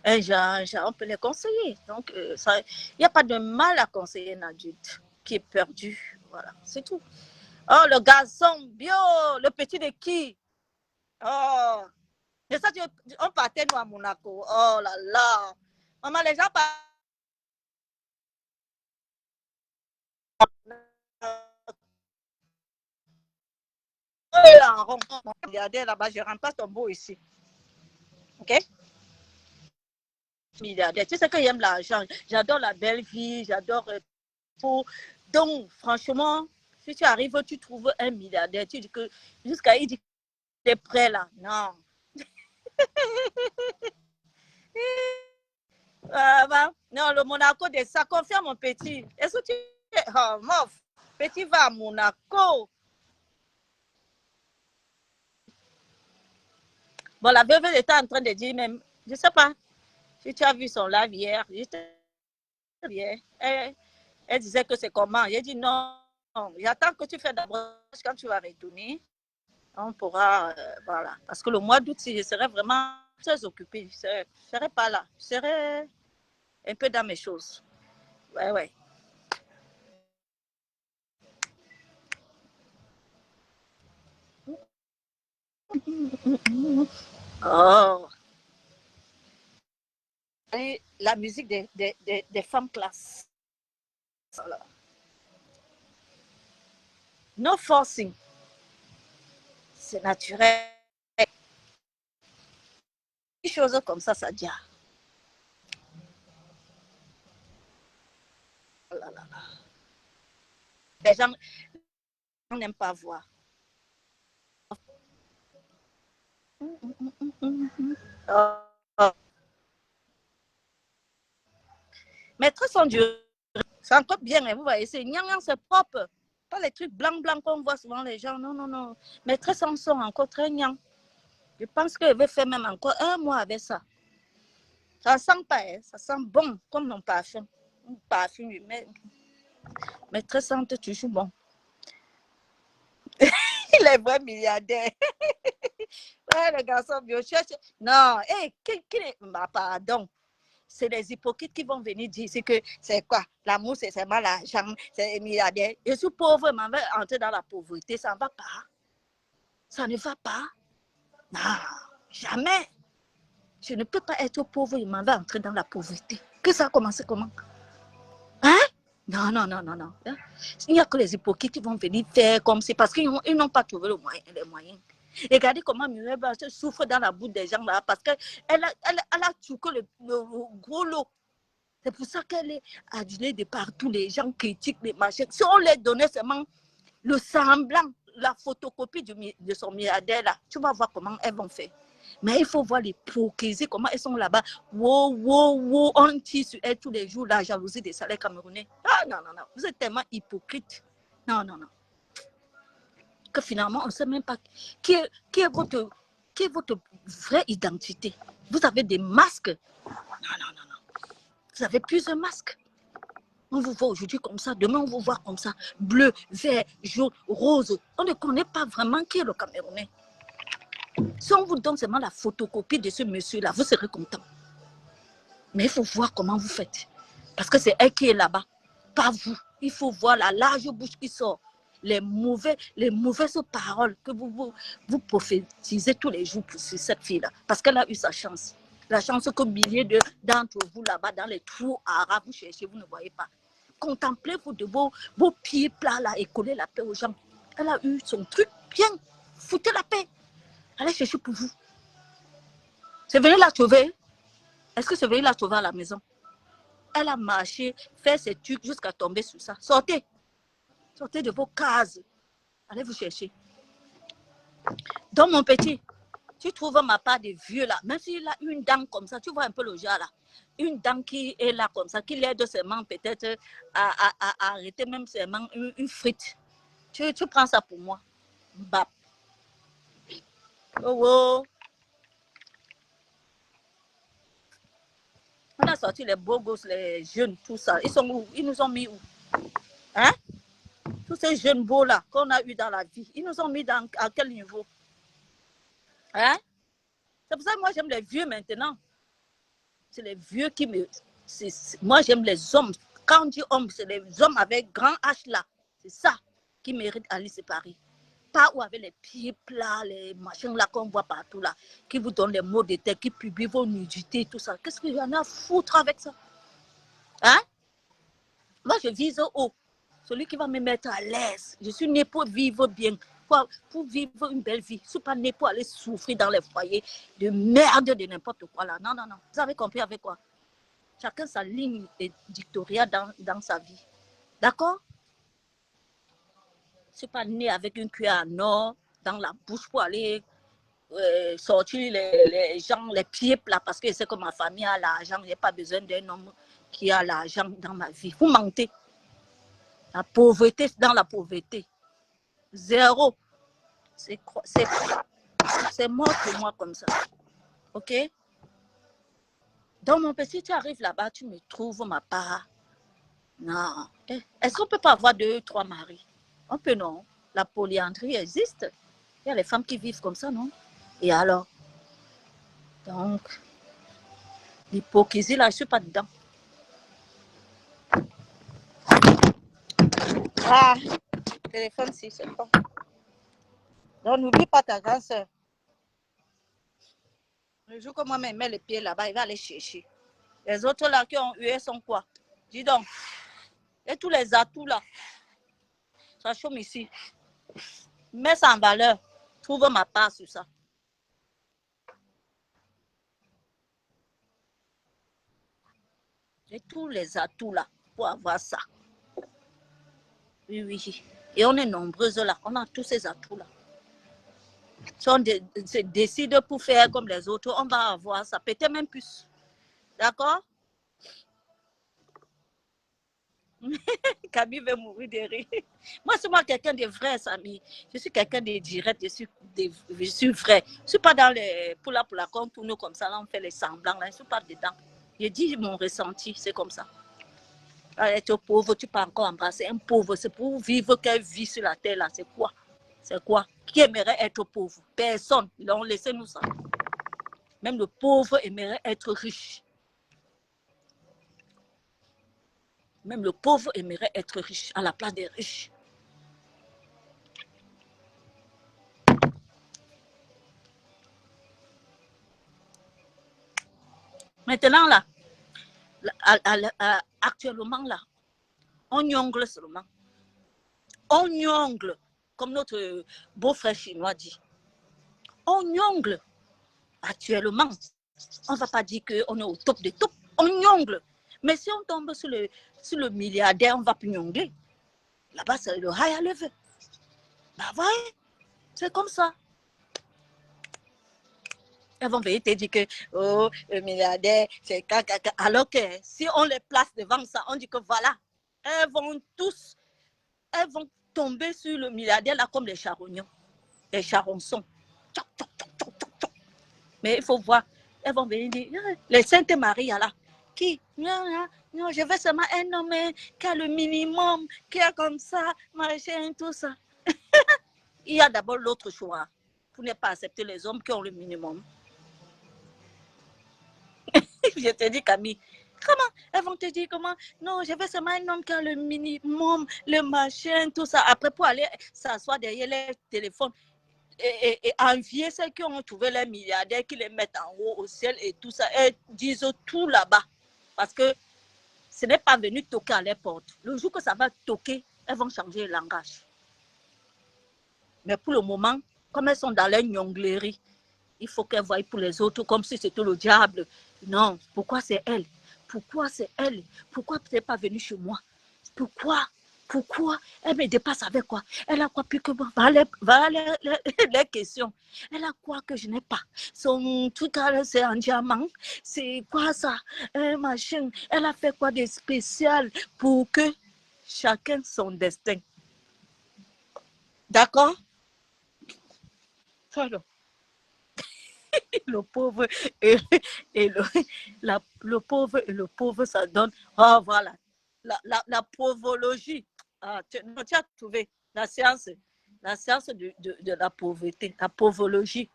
un genre, on peut les conseiller. Donc, il n'y a pas de mal à conseiller un adulte qui est perdu. Voilà, c'est tout. Oh, le garçon bio, le petit de qui? Oh, et ça, on partait nous à Monaco. Oh là là. Maman, les gens partent. Regardez là-bas, je remplace ton beau ici. OK? Milliardaire. Tu sais que j'aime l'argent. J'adore la belle vie. J'adore tout. Donc, franchement, si tu arrives, tu trouves un milliardaire. Tu dis que jusqu'à il dit que tu es prêt là. Non. Non, le Monaco de ça. Confirme mon petit. Est-ce que tu es. Oh, mof. Petit va à Monaco. Bon, la veuve était en train de dire même, je ne sais pas, si tu as vu son live hier, elle disait que c'est comment. J'ai dit non, j'attends que tu fais d'abord quand tu vas retourner. On pourra, voilà. Parce que le mois d'août, si je serais vraiment très occupée, je ne serais pas là. Je serais un peu dans mes choses. Ouais, ouais. Oh. Et la musique des femmes classes. Voilà. No forcing. C'est naturel. Des choses comme ça dit. Oh là là. Les gens n'aiment pas voir. Oh. Mais très sans durée. C'est encore bien, hein, vous voyez, c'est gnang, c'est propre. Pas les trucs blancs qu'on voit souvent les gens. Non, non, non. Mais très sans son, encore très gnang. Je pense que je vais faire même encore 1 mois avec ça. Ça sent pas, hein, ça sent bon, comme mon parfum. Un parfum, mais très sent toujours bon. Il est vrai milliardaire. Ouais, le garçon bio cherche. Non, hey, bah, pardon. C'est les hypocrites qui vont venir dire que c'est quoi? L'amour, c'est seulement l'argent, c'est milliardaire. Je suis pauvre, mais je vais entrer dans la pauvreté. Ça ne va pas. Ça ne va pas. Non, jamais. Je ne peux pas être pauvre et m'en vais entrer dans la pauvreté. Que ça a commencé comment? Hein? Non, non, non, non, non. Il n'y a que les hypocrites qui vont venir faire comme c'est parce qu'ils n'ont pas trouvé les moyens. Regardez comment Muriel souffre dans la bouche des gens là parce qu'elle a tué le gros lot. C'est pour ça qu'elle est adulée de partout. Les gens critiquent les machins. Si on leur donnait seulement le semblant, la photocopie de son milliardaire là, tu vas voir comment elles vont faire. Mais il faut voir l'hypocrisie, comment elles sont là-bas. Wow, on tire sur elles tous les jours la jalousie des salaires camerounais. Ah non, non, non, vous êtes tellement hypocrite. Non, non, non. Que finalement, on ne sait même pas qui est votre vraie identité. Vous avez des masques. Non, non, non, non. Vous avez plusieurs masques. On vous voit aujourd'hui comme ça, demain on vous voit comme ça. Bleu, vert, jaune, rose. On ne connaît pas vraiment qui est le Camerounais. Si on vous donne seulement la photocopie de ce monsieur-là, vous serez content. Mais il faut voir comment vous faites. Parce que c'est elle qui est là-bas, pas vous. Il faut voir la large bouche qui sort. Les mauvaises paroles que vous prophétisez tous les jours pour cette fille-là. Parce qu'elle a eu sa chance. La chance que milliers d'entre vous là-bas, dans les trous arabes, vous cherchez, vous ne voyez pas. Contemplez-vous de vos pieds plats là et collez la paix aux gens. Elle a eu son truc bien. Foutez la paix. Allez chercher pour vous. C'est venu la trouver. Est-ce que c'est venu la trouver à la maison? Elle a marché, fait ses trucs jusqu'à tomber sur ça. Sortez. Sortez de vos cases. Allez vous chercher. Donc, mon petit, tu trouves ma part de vieux là, même s'il a une dame comme ça, tu vois un peu le genre là. Une dame qui est là comme ça, qui l'aide seulement peut-être à arrêter même seulement une frite. Tu prends ça pour moi. Bap. Oh. On a sorti les beaux gosses, les jeunes, tout ça. Ils sont où? Ils nous ont mis où? Hein? Tous ces jeunes beaux là qu'on a eu dans la vie, ils nous ont mis à quel niveau? Hein? C'est pour ça que moi j'aime les vieux maintenant. C'est les vieux qui me... Moi j'aime les hommes. Quand on dit homme, c'est les hommes avec grand H là. C'est ça qui mérite Alice Paris. Pas où avec les pieds plats, les machins là qu'on voit partout là, qui vous donnent les mots de tête, qui publient vos nudités, tout ça. Qu'est-ce qu'il y en a à foutre avec ça? Hein? Moi je vise haut. Celui qui va me mettre à l'aise. Je suis née pour vivre bien, pour vivre une belle vie. Je ne suis pas née pour aller souffrir dans les foyers de merde de n'importe quoi là. Non, non, non. Vous avez compris avec quoi? Chacun sa ligne éditoriale dans sa vie. D'accord? Je ne suis pas née avec une cuillère en or dans la bouche pour aller sortir les gens, les pieds plats, parce que c'est que ma famille a l'argent. Je n'ai pas besoin d'un homme qui a l'argent dans ma vie. Vous mentez. La pauvreté, dans la pauvreté. Zéro. C'est mort pour moi comme ça. OK? Donc, mon petit, tu arrives là-bas, tu me trouves ma part. Non. Est-ce qu'on ne peut pas avoir 2, 3 maris? On peut, non. La polyandrie existe. Il y a les femmes qui vivent comme ça, non? Et alors? Donc, l'hypocrisie, là, je ne suis pas dedans. Ah, téléphone, si, c'est bon. Donc, n'oublie pas ta grande soeur. Le jour que moi, je mets les pieds là-bas, il va aller chercher. Les autres là qui ont eu, sont quoi? Dis donc. Et tous les atouts là. Ça chôme ici. Mets ça en valeur. Trouve ma part sur ça. J'ai tous les atouts là pour avoir ça. Oui. Et on est nombreuses là. On a tous ces atouts là. Si on se décide pour faire comme les autres, on va avoir ça, peut-être même plus. D'accord? Camille veut mourir de rire. Moi, c'est moi quelqu'un de vrai, Samy. Je suis quelqu'un de direct, je suis vrai. Je ne suis pas dans les pour la compte, pour nous comme ça, là, on fait les semblants, là, je ne suis pas dedans. Je dis mon ressenti, c'est comme ça. Être pauvre, tu peux encore embrasser un pauvre, c'est pour vivre quelle vie sur la terre, là, c'est quoi? C'est quoi? Qui aimerait être pauvre? Personne. Donc, laissez-nous ça. Même le pauvre aimerait être riche. Même le pauvre aimerait être riche, à la place des riches. Maintenant, là, actuellement, là, on jongle seulement. On jongle, comme notre beau-frère chinois dit. On jongle. Actuellement, on ne va pas dire qu'on est au top des tops. On jongle. Mais si on tombe sur le milliardaire, on ne va plus jongler. Là-bas, c'est le high level. Bah ouais, c'est comme ça. Elles vont venir te dire que oh, le milliardaire, c'est caca. Alors que si on les place devant ça, on dit que voilà, elles vont tomber sur le milliardaire là comme les charognons, les charonçons. Mais il faut voir, elles vont venir dire, les Saintes Marie là, qui, non, je veux seulement un homme qui a le minimum, qui a comme ça, machin, tout ça. Il y a d'abord l'autre choix, pour ne pas accepter les hommes qui ont le minimum. Je te dis, Camille, comment elles vont te dire comment? Non, je veux seulement un homme qui a le minimum, le machin, tout ça. Après, pour aller s'asseoir derrière les téléphones et envier ceux qui ont trouvé les milliardaires, qui les mettent en haut au ciel et tout ça, et disent tout là-bas. Parce que ce n'est pas venu toquer à les portes. Le jour que ça va toquer, elles vont changer le langage. Mais pour le moment, comme elles sont dans leur gnonglerie, il faut qu'elle voie pour les autres comme si c'était le diable. Non, pourquoi c'est elle? Pourquoi c'est elle? Pourquoi tu n'es pas venue chez moi? Pourquoi? Pourquoi? Elle me dépasse avec quoi? Elle a quoi plus que moi? Voilà les questions. Elle a quoi que je n'ai pas? Son truc, c'est en diamant. C'est quoi ça? Machin. Elle a fait quoi de spécial pour que chacun son destin? D'accord? Alors. Le pauvre et, et le pauvre et le pauvre, ça donne, oh voilà, la pauvologie. Ah, tu as trouvé la science de la pauvreté, la pauvologie.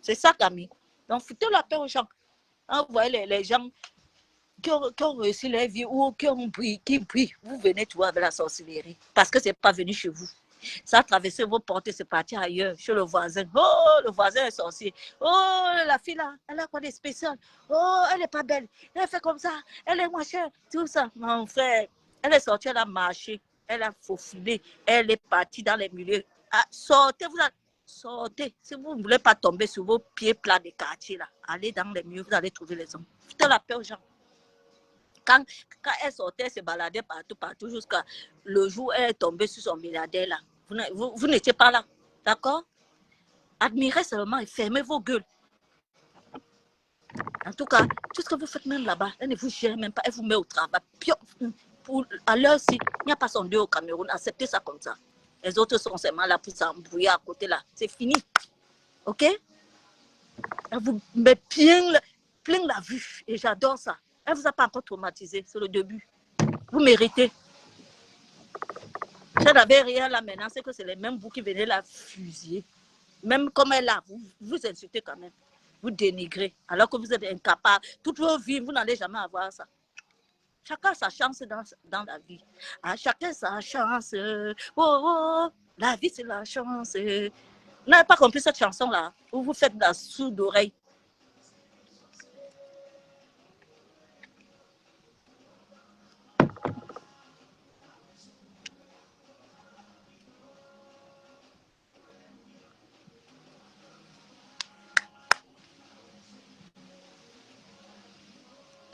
C'est ça, Camille. Donc, foutez la paix aux gens. Hein, vous voyez les gens qui ont réussi leur vie ou qui brillent, vous venez trouver avec la sorcellerie parce que ce n'est pas venu chez vous. Ça a traversé vos portes et c'est parti ailleurs, chez le voisin. Oh, le voisin est sorcier. Oh, la fille là, elle a quoi de spécial? Oh, elle n'est pas belle. Elle fait comme ça. Elle est machin. Tout ça. Mon frère, elle est sortie, elle a marché. Elle a faufilé. Elle est partie dans les milieux. Ah, sortez, sortez. Si vous ne voulez pas tomber sur vos pieds plats de quartier là, allez dans les milieux, vous allez trouver les hommes. Faites la paix aux gens. Quand elle sortait, elle se baladait partout, jusqu'à le jour où elle est tombée sur son milliardaire là. Vous n'étiez pas là, d'accord? Admirez seulement et fermez vos gueules. En tout cas, tout ce que vous faites même là-bas, elle ne vous gère même pas, elle vous met au travail. À l'heure-ci, il n'y a pas son Dieu au Cameroun, acceptez ça comme ça. Les autres sont seulement là pour s'embrouiller à côté là. C'est fini. Ok? Elle vous met plein la vue et j'adore ça. Elle ne vous a pas encore traumatisé, c'est le début. Vous méritez. Si elle n'avait rien là maintenant, c'est que c'est les mêmes vous qui venez la fusiller. Même comme elle a, vous insultez quand même. Vous dénigrez, alors que vous êtes incapable. Toute votre vie, vous n'allez jamais avoir ça. Chacun a sa chance dans la vie. Ah, chacun sa chance. Oh, oh, la vie, c'est la chance. Vous n'avez pas compris cette chanson-là, où vous faites la sourde oreille.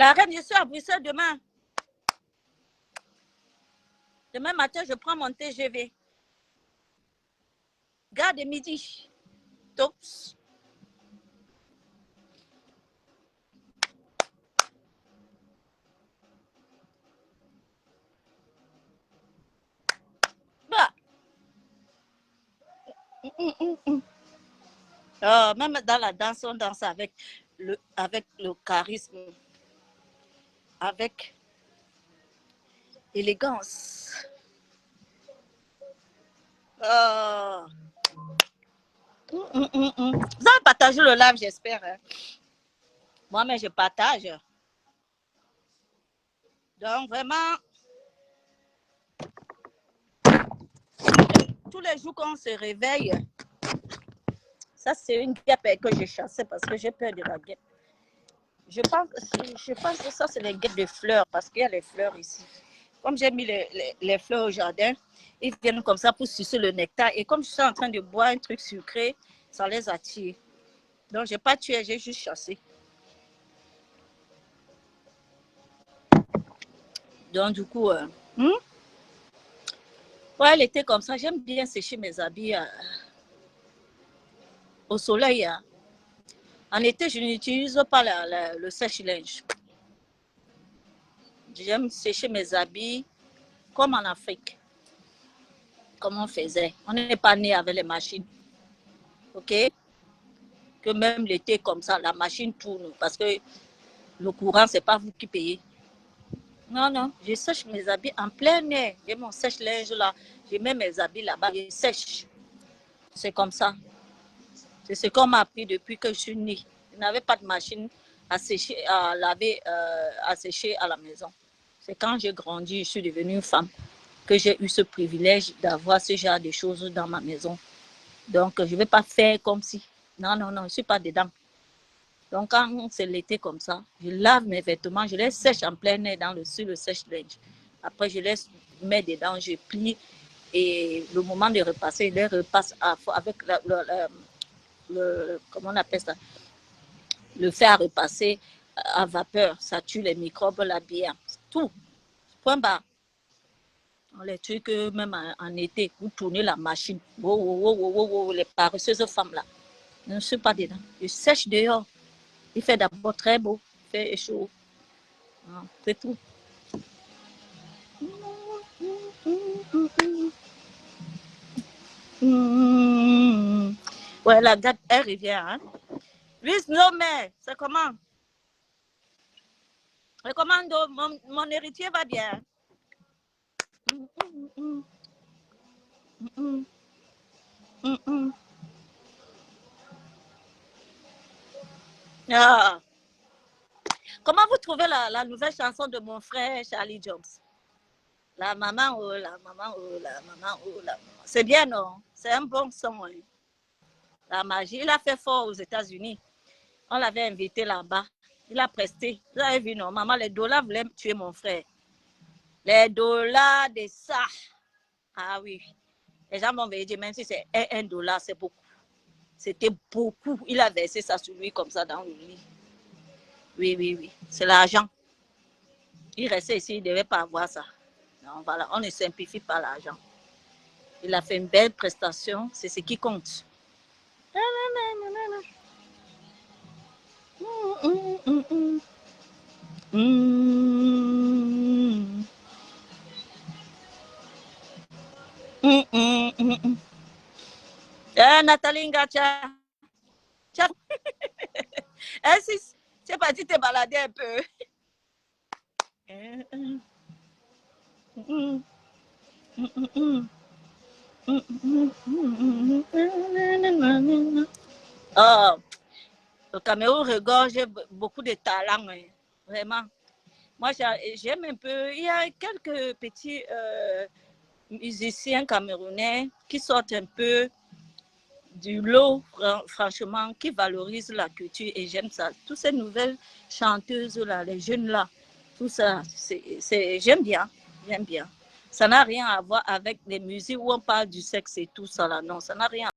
La reine, je suis à Bruxelles demain. Demain matin, je prends mon TGV. Gare de midi. Tops. Bah. Même dans la danse, on danse avec le charisme, avec élégance. Vous avez partagé le live, j'espère. Hein? Moi, mais je partage. Donc, vraiment, tous les jours qu'on se réveille, ça, c'est une guêpe que j'ai chassée parce que j'ai peur de la guêpe. Je pense que ça, c'est les guêpes de fleurs parce qu'il y a les fleurs ici. Comme j'ai mis les fleurs au jardin, ils viennent comme ça pour sucer le nectar. Et comme je suis en train de boire un truc sucré, ça les attire. Donc, je n'ai pas tué, j'ai juste chassé. Donc, du coup, ouais, l'été comme ça, j'aime bien sécher mes habits au soleil. Hein. En été, je n'utilise pas le sèche-linge. J'aime sécher mes habits comme en Afrique. Comme on faisait. On n'est pas né avec les machines. OK? Que même l'été comme ça, la machine tourne. Parce que le courant, ce n'est pas vous qui payez. Non, non. Je sèche mes habits en plein air. J'ai mon sèche-linge là. Je mets mes habits là-bas. Je sèche. C'est comme ça. C'est ce qu'on m'a appris depuis que je suis née. Je n'avais pas de machine à sécher, à laver, à sécher à la maison. C'est quand j'ai grandi, je suis devenue une femme, que j'ai eu ce privilège d'avoir ce genre de choses dans ma maison. Donc, je ne vais pas faire comme si. Non, non, non, je ne suis pas dedans. Donc, quand c'est l'été comme ça, je lave mes vêtements, je les sèche en plein air sur le sèche-linge. Après, je les mets dedans, je plie. Et le moment de repasser, je les repasse avec comment on appelle ça, le fer à repasser à vapeur, ça tue les microbes, la bière, tout, point barre. Les trucs, même en été, vous tournez la machine, les paresseuses femmes là, je ne suis pas dedans, je sèche dehors, il fait d'abord très beau, il fait chaud, c'est tout. Ouais, la date, elle revient, hein. Luis Nomé, c'est comment? Recommando, mon héritier va bien. Ah. Comment vous trouvez la nouvelle chanson de mon frère Charlie Jones? La maman, oh, la maman, oh, la maman, oh, la maman. C'est bien, non? C'est un bon son. Hein? La magie. Il a fait fort aux États-Unis. On l'avait invité là-bas. Il a presté. Vous avez vu, non? Maman, les dollars voulaient tuer mon frère. Les dollars de ça. Ah oui. Les gens m'ont dit, même si c'est $1, c'est beaucoup. C'était beaucoup. Il a versé ça sur lui comme ça dans le lit. Oui, oui, oui. C'est l'argent. Il restait ici, il ne devait pas avoir ça. Non, voilà, on ne simplifie pas l'argent. Il a fait une belle prestation, c'est ce qui compte. Nathalie Ngacha. Si c'est parti te balader un peu. Oh, le Cameroun regorge beaucoup de talents, hein, vraiment. Moi, j'aime un peu. Il y a quelques petits musiciens camerounais qui sortent un peu du lot, franchement, qui valorisent la culture et j'aime ça. Toutes ces nouvelles chanteuses-là, les jeunes-là, tout ça, j'aime bien, j'aime bien. Ça n'a rien à voir avec les musiques où on parle du sexe et tout ça là, non, ça n'a rien